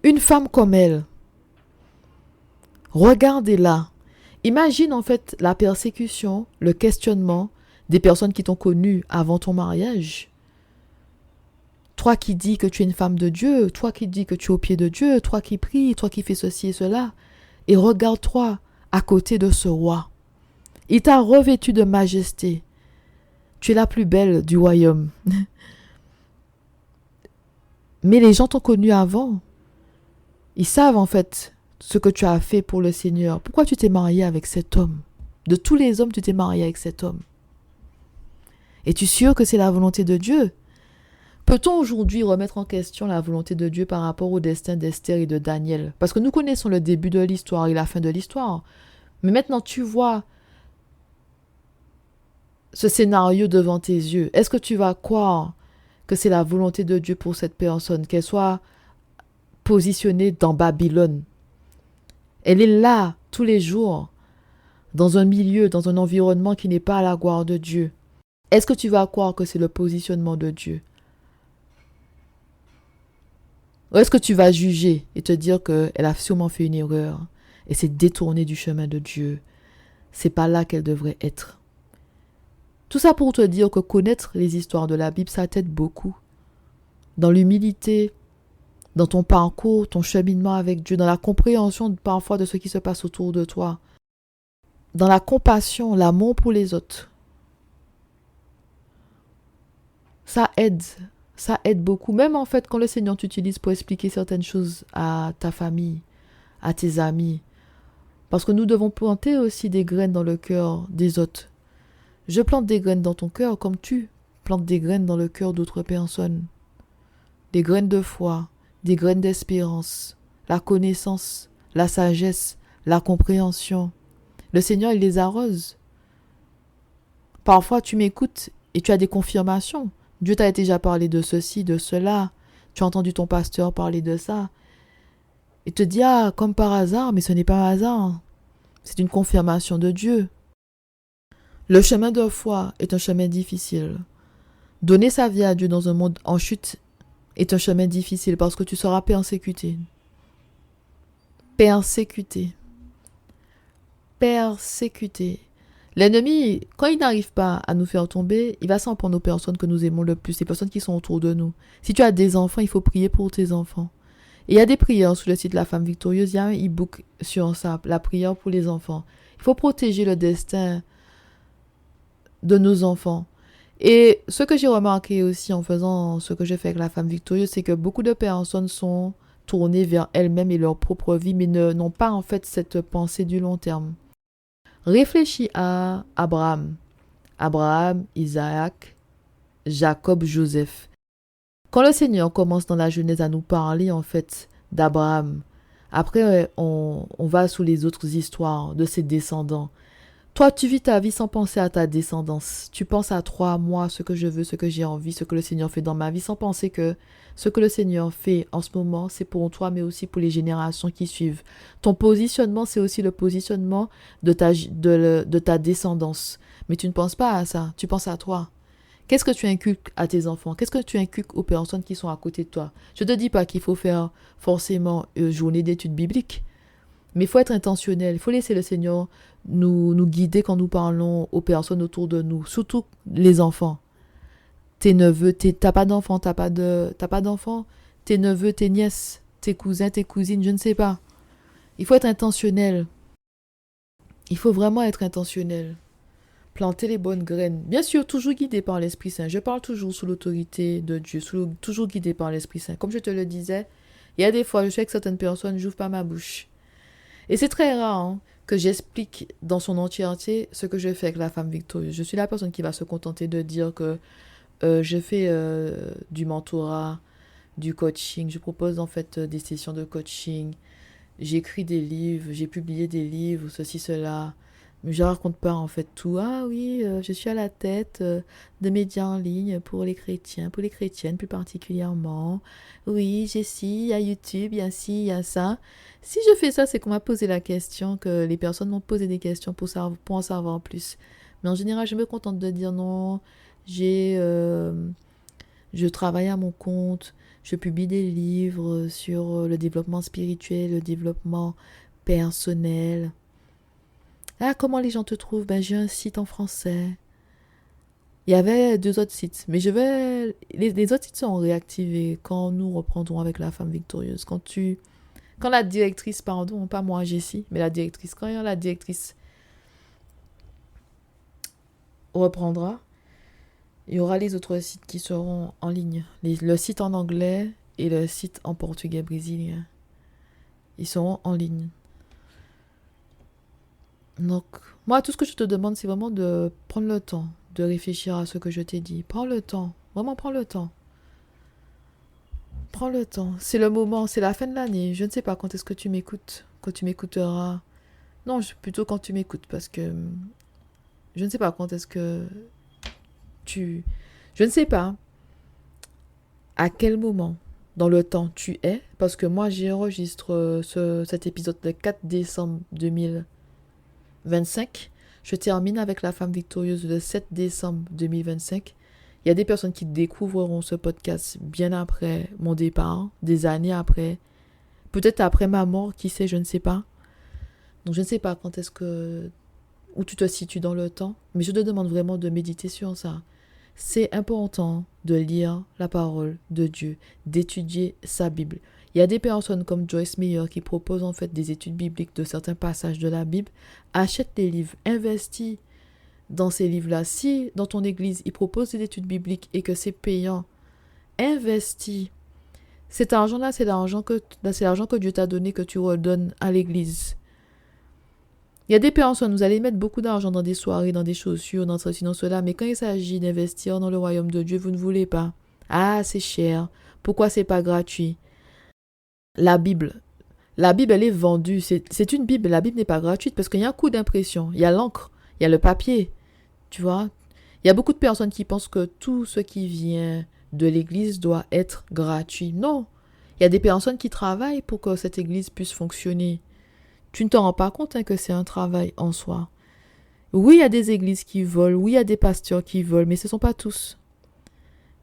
Une femme comme elle, regardez-la. Imagine en fait la persécution, le questionnement des personnes qui t'ont connu avant ton mariage. Toi qui dis que tu es une femme de Dieu, toi qui dis que tu es au pied de Dieu, toi qui pries, toi qui fais ceci et cela. Et regarde-toi à côté de ce roi. Il t'a revêtu de majesté. Tu es la plus belle du royaume. Mais les gens t'ont connu avant. Ils savent en fait ce que tu as fait pour le Seigneur. Pourquoi tu t'es marié avec cet homme? De tous les hommes, tu t'es marié avec cet homme. Es-tu sûr que c'est la volonté de Dieu? Peut-on aujourd'hui remettre en question la volonté de Dieu par rapport au destin d'Esther et de Daniel? Parce que nous connaissons le début de l'histoire et la fin de l'histoire. Mais maintenant, tu vois ce scénario devant tes yeux. Est-ce que tu vas croire que c'est la volonté de Dieu pour cette personne, qu'elle soit positionnée dans Babylone? Elle est là, tous les jours, dans un milieu, dans un environnement qui n'est pas à la gloire de Dieu. Est-ce que tu vas croire que c'est le positionnement de Dieu? Ou est-ce que tu vas juger et te dire qu'elle a sûrement fait une erreur et s'est détournée du chemin de Dieu? C'est pas là qu'elle devrait être. Tout ça pour te dire que connaître les histoires de la Bible, ça t'aide beaucoup. Dans l'humilité, dans ton parcours, ton cheminement avec Dieu, dans la compréhension parfois de ce qui se passe autour de toi, dans la compassion, l'amour pour les autres. Ça aide beaucoup. Même en fait, quand le Seigneur t'utilise pour expliquer certaines choses à ta famille, à tes amis. Parce que nous devons planter aussi des graines dans le cœur des autres. Je plante des graines dans ton cœur comme tu plantes des graines dans le cœur d'autres personnes. Des graines de foi, des graines d'espérance, la connaissance, la sagesse, la compréhension. Le Seigneur, il les arrose. Parfois, tu m'écoutes et tu as des confirmations. Dieu t'a déjà parlé de ceci, de cela. Tu as entendu ton pasteur parler de ça. Et te dit, ah, comme par hasard, mais ce n'est pas un hasard. C'est une confirmation de Dieu. Le chemin de foi est un chemin difficile. Donner sa vie à Dieu dans un monde en chute est un chemin difficile parce que tu seras persécuté. Persécuté. Persécuté. L'ennemi, quand il n'arrive pas à nous faire tomber, il va s'en prendre aux personnes que nous aimons le plus, les personnes qui sont autour de nous. Si tu as des enfants, il faut prier pour tes enfants. Et il y a des prières sur le site de La Femme Victorieuse, il y a un e-book sur ça, la prière pour les enfants. Il faut protéger le destin de nos enfants. Et ce que j'ai remarqué aussi en faisant ce que j'ai fait avec la femme victorieuse, c'est que beaucoup de personnes sont tournées vers elles-mêmes et leur propre vie, mais n'ont pas en fait cette pensée du long terme. Réfléchis à Abraham. Abraham, Isaac, Jacob, Joseph. Quand le Seigneur commence dans la Genèse à nous parler en fait d'Abraham, après on va sous les autres histoires de ses descendants. Toi, tu vis ta vie sans penser à ta descendance. Tu penses à toi, moi, ce que je veux, ce que j'ai envie, ce que le Seigneur fait dans ma vie, sans penser que ce que le Seigneur fait en ce moment, c'est pour toi, mais aussi pour les générations qui suivent. Ton positionnement, c'est aussi le positionnement de ta descendance. Mais tu ne penses pas à ça, tu penses à toi. Qu'est-ce que tu inculques à tes enfants? Qu'est-ce que tu inculques aux personnes qui sont à côté de toi? Je ne te dis pas qu'il faut faire forcément une journée d'études bibliques. Mais il faut être intentionnel, il faut laisser le Seigneur nous guider quand nous parlons aux personnes autour de nous, surtout les enfants. Tes neveux, t'as pas d'enfants, t'as pas d'enfants, tes neveux, tes nièces, tes cousins, tes cousines, je ne sais pas. Il faut être intentionnel. Il faut vraiment être intentionnel. Planter les bonnes graines. Bien sûr, toujours guidé par l'Esprit Saint. Je parle toujours sous l'autorité de Dieu, toujours guidé par l'Esprit Saint. Comme je te le disais, il y a des fois, je sais que certaines personnes, j'ouvre pas ma bouche. Et c'est très rare que j'explique dans son entièreté ce que je fais avec la femme victorieuse. Je suis la personne qui va se contenter de dire que je fais du mentorat, du coaching. Je propose en fait des sessions de coaching. J'écris des livres, j'ai publié des livres, ceci, cela. Mais je raconte pas en fait tout. Ah oui, je suis à la tête de médias en ligne pour les chrétiens, pour les chrétiennes plus particulièrement. Oui, j'ai ci, il y a YouTube, il y a ci, il y a ça. Si je fais ça, c'est qu'on m'a posé la question, que les personnes m'ont posé des questions pour en savoir plus. Mais en général, je me contente de dire non, je travaille à mon compte, je publie des livres sur le développement spirituel, le développement personnel. Ah, comment les gens te trouvent? Ben, j'ai un site en français. Il y avait 2 autres sites, mais les autres sites seront réactivés quand nous reprendrons avec la femme victorieuse. Quand la directrice, pardon, pas moi, Jessie, mais la directrice, quand la directrice reprendra, il y aura les autres sites qui seront en ligne. Le site en anglais et le site en portugais brésilien. Ils seront en ligne. Donc, moi, tout ce que je te demande, c'est vraiment de prendre le temps de réfléchir à ce que je t'ai dit. Prends le temps. Vraiment, prends le temps. Prends le temps. C'est le moment, c'est la fin de l'année. Je ne sais pas quand est-ce que tu m'écoutes. Quand tu m'écouteras. Non, plutôt quand tu m'écoutes, parce que je ne sais pas quand est-ce que tu... Je ne sais pas à quel moment dans le temps tu es, parce que moi, j'enregistre cet épisode le 4 décembre 2025. Je termine avec la femme victorieuse le 7 décembre 2025. Il y a des personnes qui découvriront ce podcast bien après mon départ, des années après, peut-être après ma mort, qui sait, je ne sais pas. Donc je ne sais pas quand est-ce que, où tu te situes dans le temps, mais je te demande vraiment de méditer sur ça. C'est important de lire la parole de Dieu, d'étudier sa Bible. Il y a des personnes comme Joyce Meyer qui proposent en fait des études bibliques de certains passages de la Bible. Achète des livres, investis dans ces livres-là. Si dans ton église, ils proposent des études bibliques et que c'est payant, investis. Cet argent-là, c'est l'argent que Dieu t'a donné, que tu redonnes à l'église. Il y a des personnes, vous allez mettre beaucoup d'argent dans des soirées, dans des chaussures, dans ceci, dans cela, mais quand il s'agit d'investir dans le royaume de Dieu, vous ne voulez pas. Ah, c'est cher. Pourquoi c'est pas gratuit? La Bible, elle est vendue. C'est une Bible. La Bible n'est pas gratuite parce qu'il y a un coût d'impression. Il y a l'encre, il y a le papier. Tu vois? Il y a beaucoup de personnes qui pensent que tout ce qui vient de l'église doit être gratuit. Non. Il y a des personnes qui travaillent pour que cette église puisse fonctionner. Tu ne t'en rends pas compte que c'est un travail en soi. Oui, il y a des églises qui volent. Oui, il y a des pasteurs qui volent. Mais ce ne sont pas tous.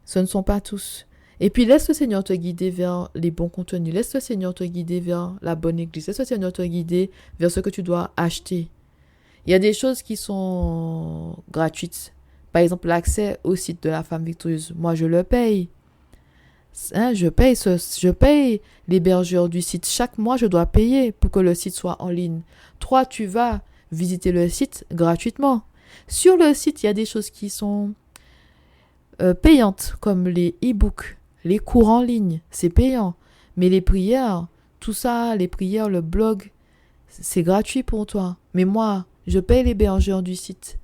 Ce ne sont pas tous. Et puis, laisse le Seigneur te guider vers les bons contenus. Laisse le Seigneur te guider vers la bonne église. Laisse le Seigneur te guider vers ce que tu dois acheter. Il y a des choses qui sont gratuites. Par exemple, l'accès au site de la femme victorieuse. Moi, je le paye. Je paye l'hébergeur du site. Chaque mois, je dois payer pour que le site soit en ligne. Toi, tu vas visiter le site gratuitement. Sur le site, il y a des choses qui sont payantes, comme les e-books, les cours en ligne, c'est payant. Mais les prières, tout ça, les prières, le blog, c'est gratuit pour toi. Mais moi, je paye l'hébergeur du site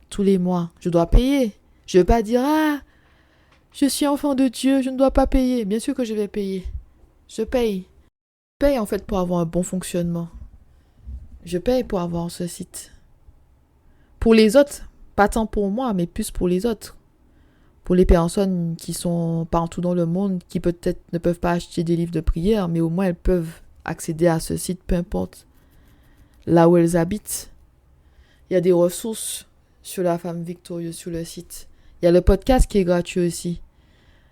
tous les mois. Je dois payer. Je ne vais pas dire, ah, je suis enfant de Dieu, je ne dois pas payer. Bien sûr que je vais payer. Je paye. Je paye en fait pour avoir un bon fonctionnement. Je paye pour avoir ce site. Pour les autres, pas tant pour moi, mais plus pour les autres. Pour les personnes qui sont partout dans le monde, qui peut-être ne peuvent pas acheter des livres de prière, mais au moins elles peuvent accéder à ce site, peu importe là où elles habitent. Il y a des ressources sur la femme victorieuse sur le site. Il y a le podcast qui est gratuit aussi.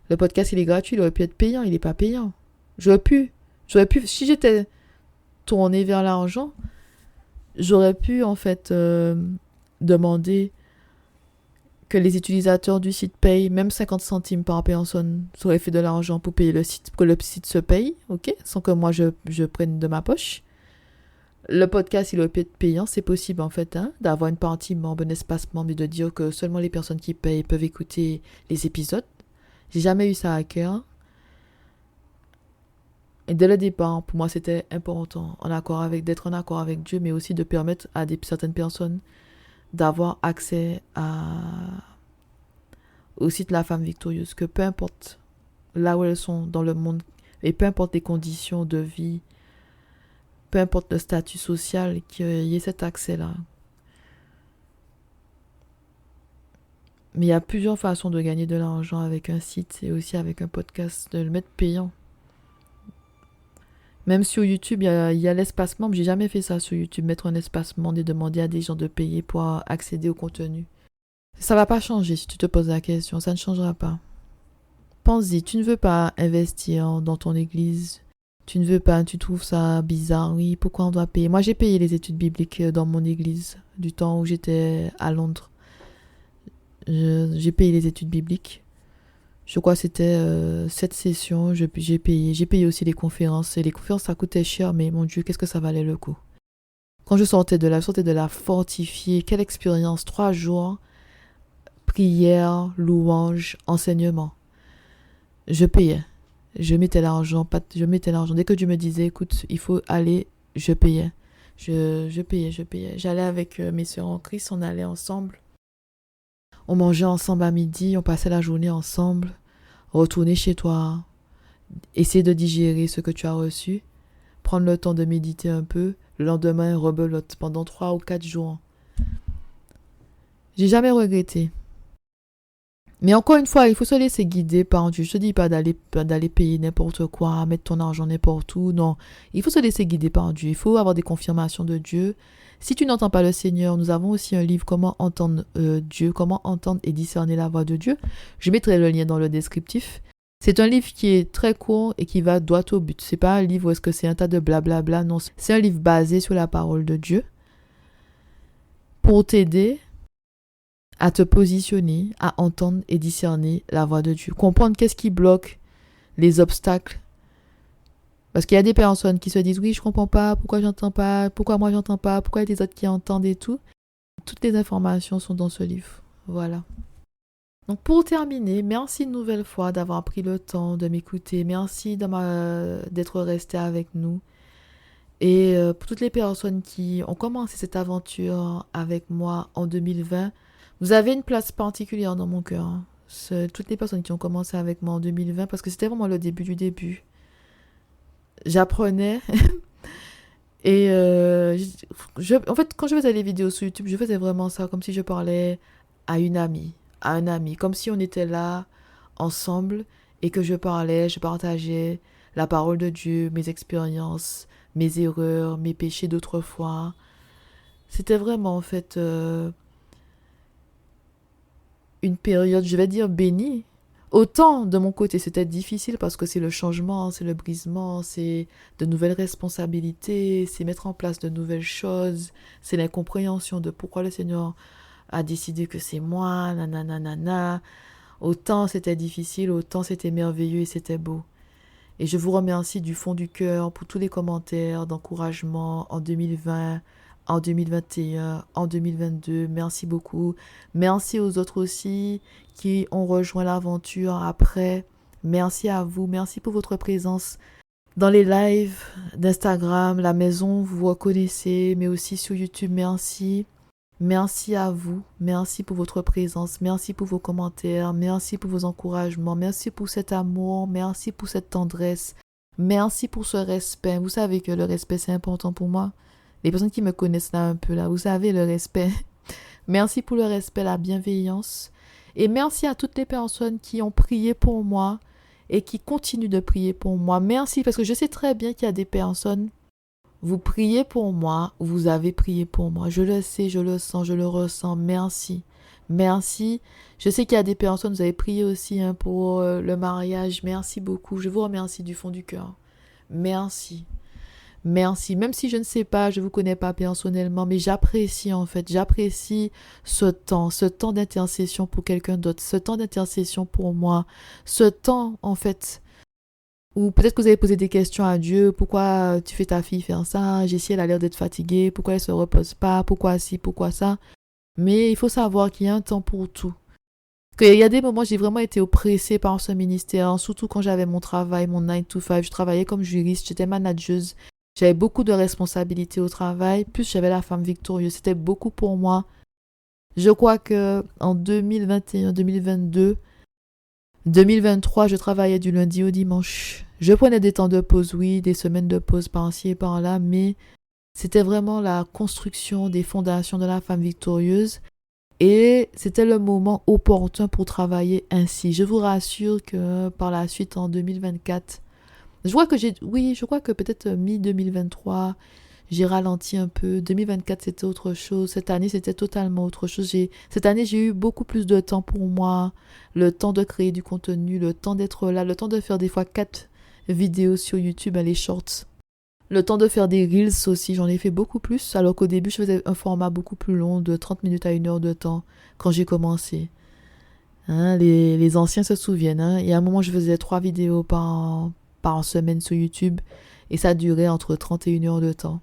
Le podcast, il est gratuit, il aurait pu être payant, il n'est pas payant. J'aurais pu, si j'étais tournée vers l'argent, j'aurais pu en fait demander que les utilisateurs du site payent même 50 centimes par personne. Ça aurait fait de l'argent pour payer le site, pour que le site se paye, ok, sans que moi je prenne de ma poche. Le podcast, il aurait pu être payant, c'est possible en fait, hein, d'avoir une partie membre, un espace membre et de dire que seulement les personnes qui payent peuvent écouter les épisodes. J'ai jamais eu ça à cœur. Et dès le départ, pour moi, c'était important d'être en accord avec Dieu, mais aussi de permettre à certaines personnes d'avoir accès au site La Femme Victorieuse, que peu importe là où elles sont dans le monde, et peu importe les conditions de vie, peu importe le statut social, qu'il y ait cet accès-là. Mais il y a plusieurs façons de gagner de l'argent avec un site et aussi avec un podcast, de le mettre payant. Même sur YouTube, il y a l'espace membre. J'ai jamais fait ça sur YouTube, mettre un espace membre et demander à des gens de payer pour accéder au contenu. Ça va pas changer si tu te poses la question, ça ne changera pas. Pense-y, tu ne veux pas investir dans ton église, tu ne veux pas, tu trouves ça bizarre, oui, pourquoi on doit payer? Moi, j'ai payé les études bibliques dans mon église, du temps où j'étais à Londres. J'ai payé les études bibliques. Je crois que c'était 7 sessions, j'ai payé. J'ai payé aussi les conférences. Et les conférences, ça coûtait cher, mais mon Dieu, qu'est-ce que ça valait le coup. Quand je sortais de là fortifiée. Quelle expérience, 3 jours, prière, louange, enseignement. Je payais. Je mettais l'argent. Dès que Dieu me disait, écoute, il faut aller, je payais. Je payais. J'allais avec mes sœurs en Christ, on allait ensemble. On mangeait ensemble à midi, on passait la journée ensemble, retourner chez toi, essayer de digérer ce que tu as reçu, prendre le temps de méditer un peu, le lendemain rebelote pendant 3 ou 4 jours. J'ai jamais regretté. Mais encore une fois, il faut se laisser guider par Dieu. Je te dis pas d'aller payer n'importe quoi, mettre ton argent n'importe où, non. Il faut se laisser guider par Dieu. Il faut avoir des confirmations de Dieu. Si tu n'entends pas le Seigneur, nous avons aussi un livre, Comment entendre Dieu, comment entendre et discerner la voix de Dieu. Je mettrai le lien dans le descriptif. C'est un livre qui est très court et qui va droit au but. C'est pas un livre où est-ce que c'est un tas de blablabla, non. C'est un livre basé sur la parole de Dieu pour t'aider à te positionner, à entendre et discerner la voix de Dieu. Comprendre qu'est-ce qui bloque les obstacles. Parce qu'il y a des personnes qui se disent, oui, je comprends pas, pourquoi j'entends pas, pourquoi moi j'entends pas, pourquoi il y a des autres qui entendent et tout. Toutes les informations sont dans ce livre. Voilà. Donc pour terminer, merci une nouvelle fois d'avoir pris le temps de m'écouter. Merci d'être resté avec nous. Et pour toutes les personnes qui ont commencé cette aventure avec moi en 2020, vous avez une place particulière dans mon cœur. Hein. Toutes les personnes qui ont commencé avec moi en 2020, parce que c'était vraiment le début du début. J'apprenais. Et en fait, quand je faisais les vidéos sur YouTube, je faisais vraiment ça, comme si je parlais à une amie, à un ami. Comme si on était là, ensemble, et que je partageais la parole de Dieu, mes expériences, mes erreurs, mes péchés d'autrefois. C'était vraiment, en fait... une période, je vais dire, bénie. Autant de mon côté, c'était difficile parce que c'est le changement, c'est le brisement, c'est de nouvelles responsabilités, c'est mettre en place de nouvelles choses, c'est l'incompréhension de pourquoi le Seigneur a décidé que c'est moi, nanana. Autant c'était difficile, autant c'était merveilleux et c'était beau. Et je vous remercie du fond du cœur pour tous les commentaires d'encouragement en 2020, en 2021, en 2022. Merci beaucoup. Merci aux autres aussi qui ont rejoint l'aventure après. Merci à vous. Merci pour votre présence dans les lives d'Instagram, la maison, vous reconnaissez, mais aussi sur YouTube. Merci. Merci à vous. Merci pour votre présence. Merci pour vos commentaires. Merci pour vos encouragements. Merci pour cet amour. Merci pour cette tendresse. Merci pour ce respect. Vous savez que le respect, c'est important pour moi. Les personnes qui me connaissent là un peu, là, vous savez, le respect. Merci pour le respect, la bienveillance. Et merci à toutes les personnes qui ont prié pour moi et qui continuent de prier pour moi. Merci, parce que je sais très bien qu'il y a des personnes, vous priez pour moi, vous avez prié pour moi. Je le sais, je le sens, je le ressens. Merci. Merci. Je sais qu'il y a des personnes, vous avez prié aussi pour le mariage. Merci beaucoup. Je vous remercie du fond du cœur. Merci. Merci. Même si je ne sais pas, je ne vous connais pas personnellement, mais j'apprécie en fait. J'apprécie ce temps d'intercession pour quelqu'un d'autre, ce temps d'intercession pour moi, ce temps en fait. Ou peut-être que vous avez posé des questions à Dieu. Pourquoi tu fais ta fille faire ça? Jessie, elle a l'air d'être fatiguée. Pourquoi elle ne se repose pas? Pourquoi ci? Pourquoi ça? Mais il faut savoir qu'il y a un temps pour tout. Qu'il y a des moments où j'ai vraiment été oppressée par ce ministère. Surtout quand j'avais mon travail, mon 9 to 5. Je travaillais comme juriste, j'étais manageuse. J'avais beaucoup de responsabilités au travail. Plus j'avais la femme victorieuse. C'était beaucoup pour moi. Je crois que en 2021, 2022... 2023, je travaillais du lundi au dimanche. Je prenais des temps de pause, oui, des semaines de pause par-ci et par-là, mais c'était vraiment la construction des fondations de la femme victorieuse et c'était le moment opportun pour travailler ainsi. Je vous rassure que par la suite, en 2024, je crois que peut-être mi-2023, j'ai ralenti un peu. 2024, c'était autre chose. Cette année, c'était totalement autre chose. Cette année, j'ai eu beaucoup plus de temps pour moi. Le temps de créer du contenu, le temps d'être là, le temps de faire des fois 4 vidéos sur YouTube, les shorts. Le temps de faire des reels aussi, j'en ai fait beaucoup plus. Alors qu'au début, je faisais un format beaucoup plus long, de 30 minutes à 1 heure de temps, quand j'ai commencé. Hein, les anciens se souviennent. Hein. Il y a un moment, je faisais 3 vidéos par semaine sur YouTube. Et ça durait entre 30 et 1 heure de temps.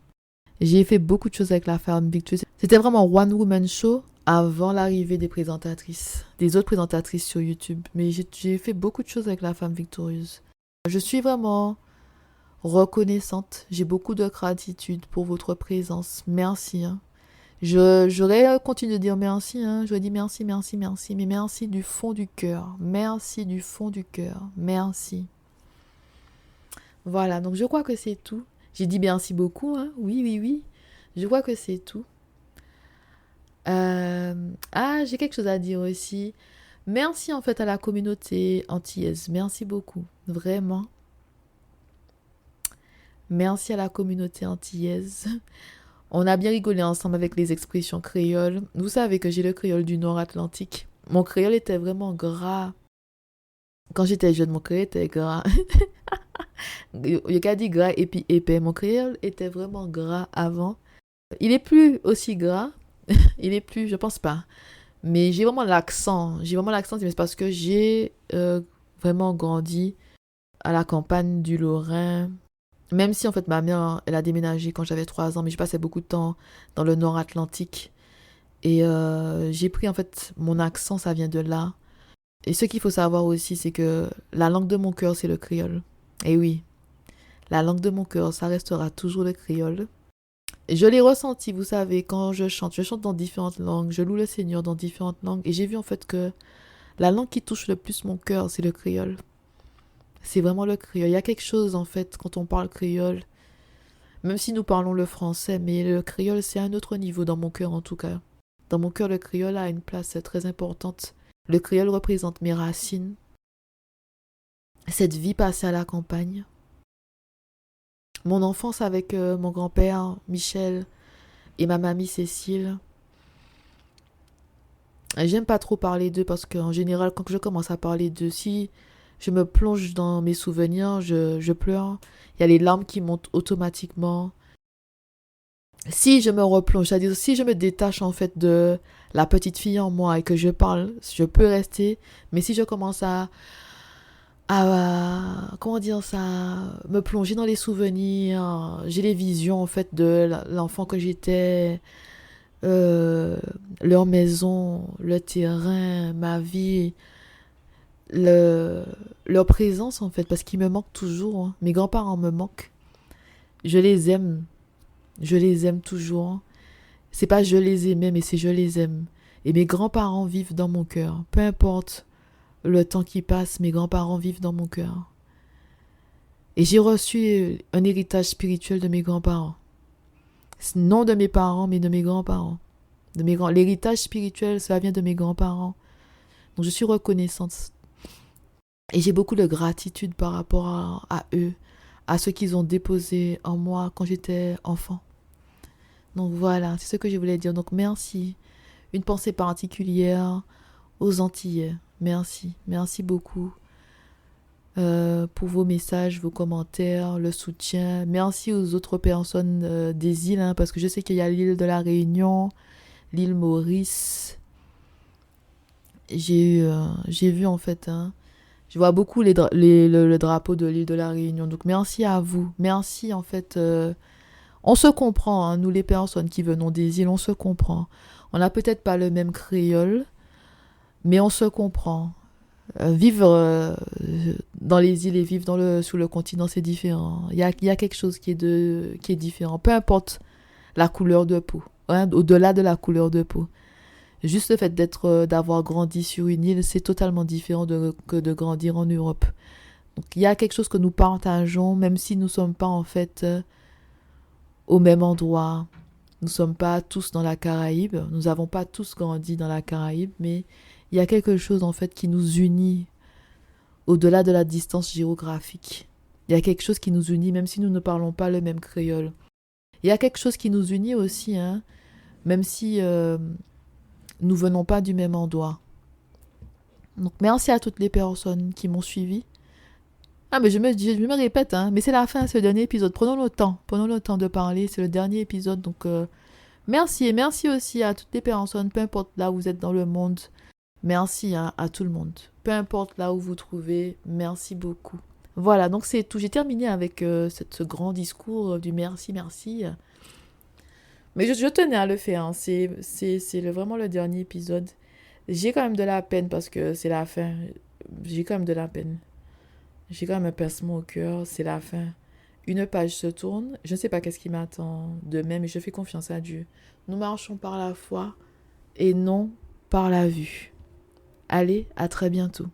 J'ai fait beaucoup de choses avec la femme victorieuse. C'était vraiment one woman show avant l'arrivée des présentatrices, des autres présentatrices sur YouTube. Mais j'ai fait beaucoup de choses avec la femme victorieuse. Je suis vraiment reconnaissante. J'ai beaucoup de gratitude pour votre présence. Merci. Hein. J'aurais continué de dire merci. Hein. J'aurais dit merci, merci, merci. Mais merci du fond du cœur. Merci du fond du cœur. Merci. Voilà, donc je crois que c'est tout. J'ai dit merci beaucoup, hein. Oui, oui, oui. Je crois que c'est tout. J'ai quelque chose à dire aussi. Merci en fait à la communauté antillaise. Merci beaucoup, vraiment. Merci à la communauté antillaise. On a bien rigolé ensemble avec les expressions créoles. Vous savez que j'ai le créole du Nord Atlantique. Mon créole était vraiment gras. Quand j'étais jeune, mon créole était gras. Il y a dit gras et puis épais. Mon créole était vraiment gras avant. Il est plus aussi gras. Il est plus, je pense pas. Mais j'ai vraiment l'accent. Mais c'est parce que j'ai vraiment grandi à la campagne du Lorrain. Même si en fait ma mère, elle a déménagé quand j'avais 3 ans, mais je passais beaucoup de temps dans le Nord Atlantique. Et j'ai pris en fait mon accent, ça vient de là. Et ce qu'il faut savoir aussi, c'est que la langue de mon cœur, c'est le créole. Et oui, la langue de mon cœur, ça restera toujours le créole. Et je l'ai ressenti, vous savez, quand je chante dans différentes langues, je loue le Seigneur dans différentes langues. Et j'ai vu en fait que la langue qui touche le plus mon cœur, c'est le créole. C'est vraiment le créole. Il y a quelque chose en fait quand on parle créole, même si nous parlons le français, mais le créole c'est un autre niveau dans mon cœur en tout cas. Dans mon cœur, le créole a une place très importante. Le créole représente mes racines, cette vie passée à la campagne, mon enfance avec mon grand-père Michel et ma mamie Cécile. J'aime pas trop parler d'eux parce qu'en général, quand je commence à parler d'eux, si je me plonge dans mes souvenirs, je pleure. Il y a les larmes qui montent automatiquement. Si je me replonge, c'est-à-dire si je me détache en fait de la petite fille en moi et que je parle, je peux rester. Mais si je commence à comment dire ça, me plonger dans les souvenirs. J'ai les visions en fait de l'enfant que j'étais, euh, leur maison, le terrain, ma vie, le, leur présence en fait, parce qu'ils me manquent toujours, hein. Mes grands-parents me manquent. Je les aime, je les aime toujours, hein. C'est pas je les aimais, mais c'est je les aime. Et mes grands-parents vivent dans mon cœur. Peu importe le temps qui passe, mes grands-parents vivent dans mon cœur. Et j'ai reçu un héritage spirituel de mes grands-parents. Non de mes parents, mais de mes grands-parents. L'héritage spirituel, ça vient de mes grands-parents. Donc je suis reconnaissante. Et j'ai beaucoup de gratitude par rapport à eux, à ce qu'ils ont déposé en moi quand j'étais enfant. Donc voilà, c'est ce que je voulais dire. Donc merci. Une pensée particulière aux Antillais. Merci. Merci beaucoup pour vos messages, vos commentaires, le soutien. Merci aux autres personnes des îles, hein, parce que je sais qu'il y a l'île de la Réunion, l'île Maurice. J'ai vu en fait, hein, je vois beaucoup le drapeau de l'île de la Réunion. Donc merci à vous. Merci en fait. On se comprend, hein, nous les personnes qui venons des îles, on se comprend. On n'a peut-être pas le même créole, mais on se comprend. Vivre dans les îles et vivre sur le continent, c'est différent. Il y a quelque chose qui est différent. Peu importe la couleur de peau, hein, au-delà de la couleur de peau. Juste le fait d'avoir grandi sur une île, c'est totalement différent que de grandir en Europe. Donc il y a quelque chose que nous partageons, même si nous ne sommes pas en fait au même endroit. Nous ne sommes pas tous dans la Caraïbe. Nous n'avons pas tous grandi dans la Caraïbe, mais il y a quelque chose en fait qui nous unit au-delà de la distance géographique. Il y a quelque chose qui nous unit, même si nous ne parlons pas le même créole. Il y a quelque chose qui nous unit aussi, hein, même si nous venons pas du même endroit. Donc merci à toutes les personnes qui m'ont suivi. Ah mais je me répète, hein, mais c'est la fin, c'est le dernier épisode. Prenons le temps de parler, c'est le dernier épisode. Donc merci et merci aussi à toutes les personnes, peu importe là où vous êtes dans le monde. Merci, hein, à tout le monde. Peu importe là où vous trouvez, merci beaucoup. Voilà, donc c'est tout. J'ai terminé avec ce grand discours du merci, merci. Mais je tenais à le faire, hein. C'est vraiment le dernier épisode. J'ai quand même de la peine parce que c'est la fin. J'ai quand même de la peine. J'ai quand même un pincement au cœur, c'est la fin. Une page se tourne. Je ne sais pas qu'est-ce qui m'attend demain, mais je fais confiance à Dieu. Nous marchons par la foi et non par la vue. Allez, à très bientôt.